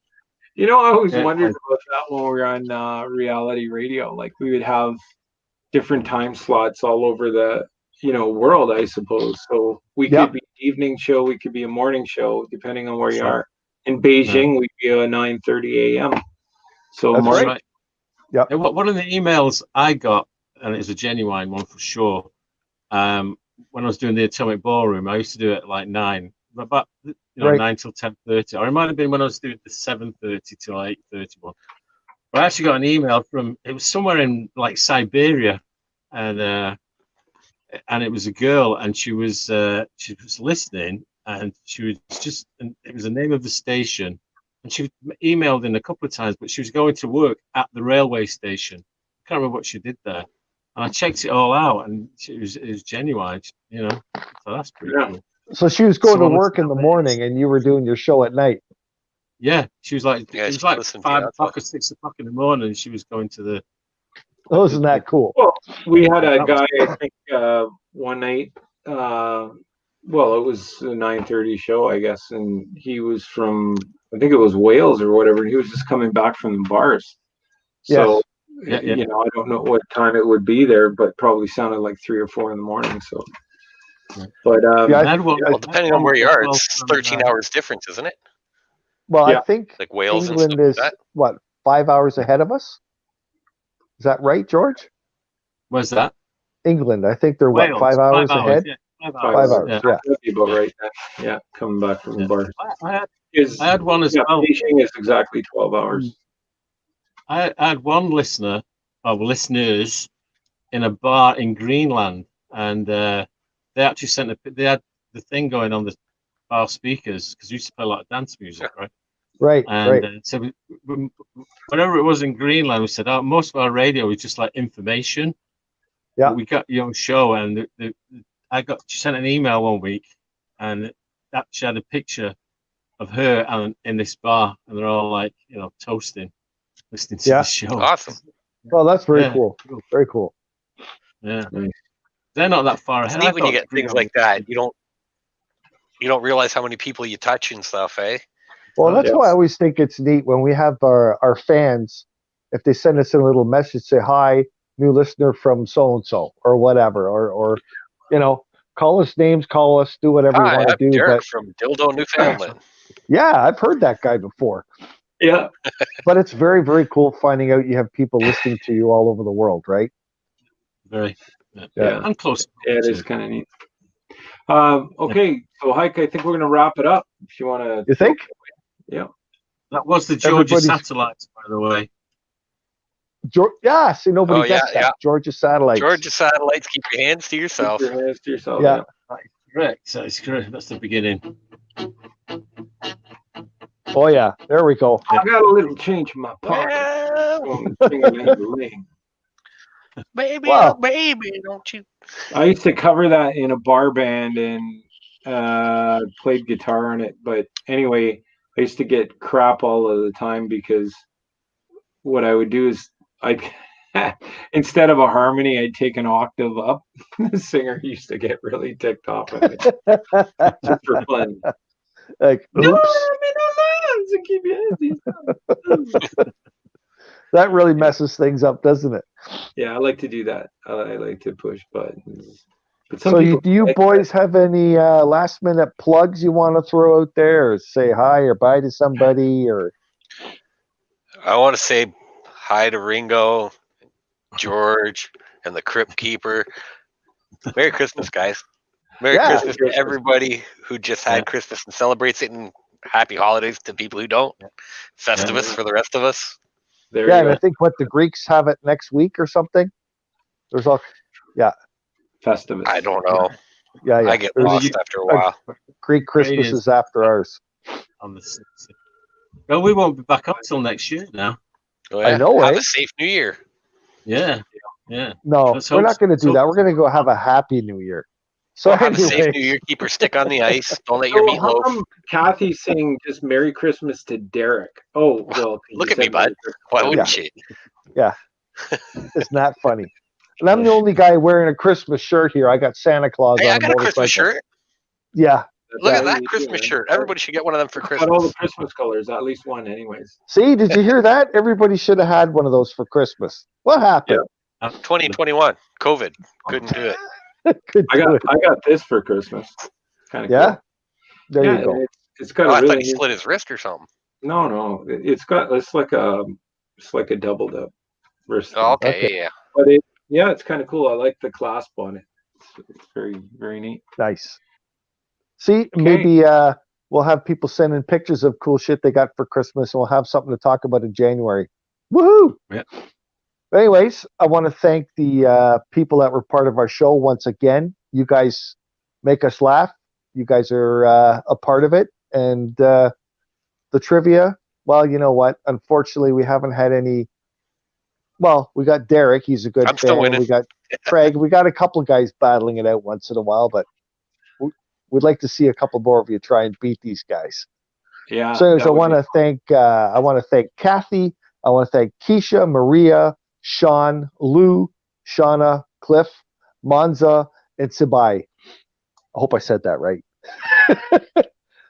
You know, I always wondered about that when we were on reality radio. Like, we would have different time slots all over the, world, I suppose. So we could be an evening show, we could be a morning show, depending on where you are. In Beijing, we'd be a 9:30 a.m. So that's morning. right. Yeah. One of the emails I got, and it's a genuine one for sure, when I was doing the Atomic Ballroom, I used to do it at like 9, about 9 till 10:30, or it might have been when I was doing the 7:30 till 8:31. I actually got an email from, it was somewhere in like Siberia, and it was a girl, and she was listening, and she was just, and it was the name of the station, and she emailed in a couple of times, but she was going to work at the railway station. I can't remember what she did there, and I checked it all out, and it was genuine, so that's pretty cool. So she was going to work in the morning, and you were doing your show at night. Yeah, she was like, it was like 5 o'clock or 6 o'clock in the morning, and she was going to the. Oh, isn't that cool? Well, we had a guy, I think, one night. Well, it was a 9:30 show, I guess, and he was from, I think it was Wales or whatever, and he was just coming back from the bars. So, yes. I don't know what time it would be there, but probably sounded like 3 or 4 in the morning. So, but depending on where you are, it's 13 hours difference, isn't it? Well, I think like Wales England and is what, 5 hours ahead of us? Is that right, George? Where's that? England. I think they're Wales, 5 hours ahead. Yeah, 5 hours. Yeah. That'd be about right. Yeah, coming back from the bar. I had one as well. Beijing is exactly 12 hours. I had one listeners in a bar in Greenland, and they actually they had the thing going on the bar speakers, because we used to play a lot of dance music, right? Right. And so whenever it was in Greenland, we said, most of our radio is just like information. Yeah. But we got your show, and she sent an email one week, and she had a picture of her in this bar, and they're all like, toasting, listening to the show. Awesome. Well, that's very cool. Very cool. Yeah. Nice. They're not that far ahead. It's neat when you get things like that. You don't realize how many people you touch and stuff, eh? Well, that's why I always think it's neat when we have our fans, if they send us a little message, say, hi, new listener from so-and-so or whatever, or call us names, call us, do whatever you want to do. Derek from Dildo, Newfoundland. Yeah, I've heard that guy before. Yeah. But it's very, very cool finding out you have people listening to you all over the world, right? Very. Yeah. I'm close. Yeah, it is kind of neat. Okay, so Heike, I think we're going to wrap it up. If you want to. You think? Yeah. That was the Georgia satellites, by the way. See, nobody gets that. Yeah. Georgia satellites. Georgia satellites. Keep your hands to yourself. Keep your hands to yourself. Yeah. Correct. That's correct. That's the beginning. Oh yeah, there we go. I got a little change in my pocket. Baby, baby, don't you? I used to cover that in a bar band and played guitar on it. But anyway, I used to get crap all of the time because what I would do is instead of a harmony, I'd take an octave up. The singer used to get really ticked off at me just for fun. Like, oops. That really messes things up, doesn't it? Yeah, I like to do that. I like to push buttons. But so do you boys have any last minute plugs you want to throw out there, or say hi or bye to somebody? Or I want to say hi to Ringo, George, and the Crypt Keeper. Merry Christmas, guys. Merry Christmas to everybody who just had Christmas and celebrates it, and happy holidays to people who don't. Festivus for the rest of us. And I think the Greeks have it next week or something. There's all, Festivus. I don't know. Yeah. I get lost after a while. Greek Christmas is after ours. On the 6th. Well, we won't be back up till next year now. Oh, yeah. I know, Have a safe New Year. Yeah. No, we're not going to do that. We're going to go have a happy New Year. So have a safe New Year. Keep your stick on the ice. Don't let your meatloaf. Kathy's saying just Merry Christmas to Derek. Oh, well. Look at me, bud. Why wouldn't you? Yeah. Isn't that funny? And I'm the only guy wearing a Christmas shirt here. I got Santa Claus on I got a Christmas shirt. Yeah. Look at that Christmas shirt. Everybody should get one of them for Christmas. Got all the Christmas colors, at least one anyways. See, did you hear that? Everybody should have had one of those for Christmas. What happened? 2021. COVID. Couldn't do it. I got this for Christmas. Kind of cool. There you go. It's got. I thought he split his wrist or something. No. It's like a doubled up wrist. Oh, okay. Yeah. But it's kind of cool. I like the clasp on it. it's very, very neat. Nice. See, maybe we'll have people send in pictures of cool shit they got for Christmas, and we'll have something to talk about in January. Woohoo! Yeah. Anyways, I want to thank the people that were part of our show once again. You guys make us laugh. You guys are a part of it. And the trivia, well, you know what? Unfortunately, we haven't had any. Well, we got Derek. He's a good fan. Still winning. We got Craig. We got a couple of guys battling it out once in a while, but we'd like to see a couple more of you try and beat these guys. Yeah. So anyways, I want to thank Kathy. I want to thank Keisha, Maria, Sean, Lou, Shauna, Cliff, Monza, and Sibai. I hope I said that right.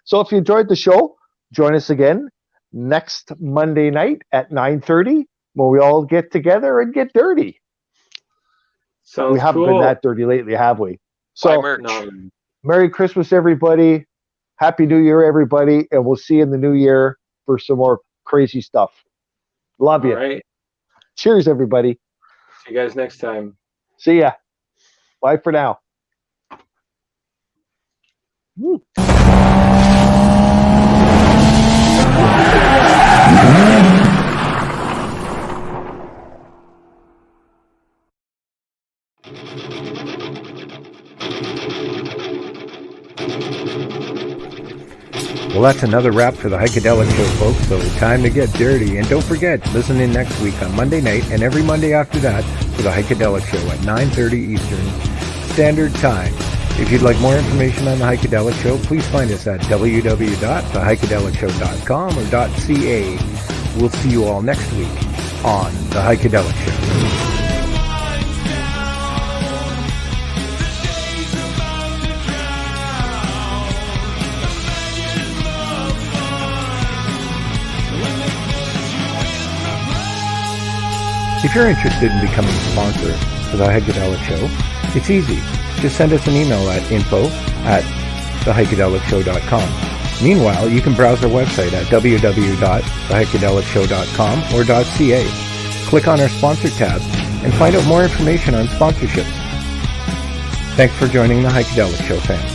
So if you enjoyed the show, join us again next Monday night at 9:30 when we all get together and get dirty. Sounds we haven't cool. been that dirty lately, have we? So merch. Merry Christmas, everybody. Happy New Year, everybody. And we'll see you in the new year for some more crazy stuff. Love you. All right. Cheers, everybody. See you guys next time. See ya. Bye for now. Woo. Well, that's another wrap for the Heikadelic Show, folks, so time to get dirty. And don't forget, listen in next week on Monday night and every Monday after that for the Heikadelic Show at 9:30 Eastern Standard Time. If you'd like more information on the Heikadelic Show, please find us at www.theheikadelicshow.com or .ca. We'll see you all next week on the Heikadelic Show. If you're interested in becoming a sponsor for the Heikadelic Show, it's easy. Just send us an email at info@theheikadelicshow.com. Meanwhile, you can browse our website at www.theheikadelicshow.com or .ca. Click on our sponsor tab and find out more information on sponsorships. Thanks for joining the Heikadelic Show, fans.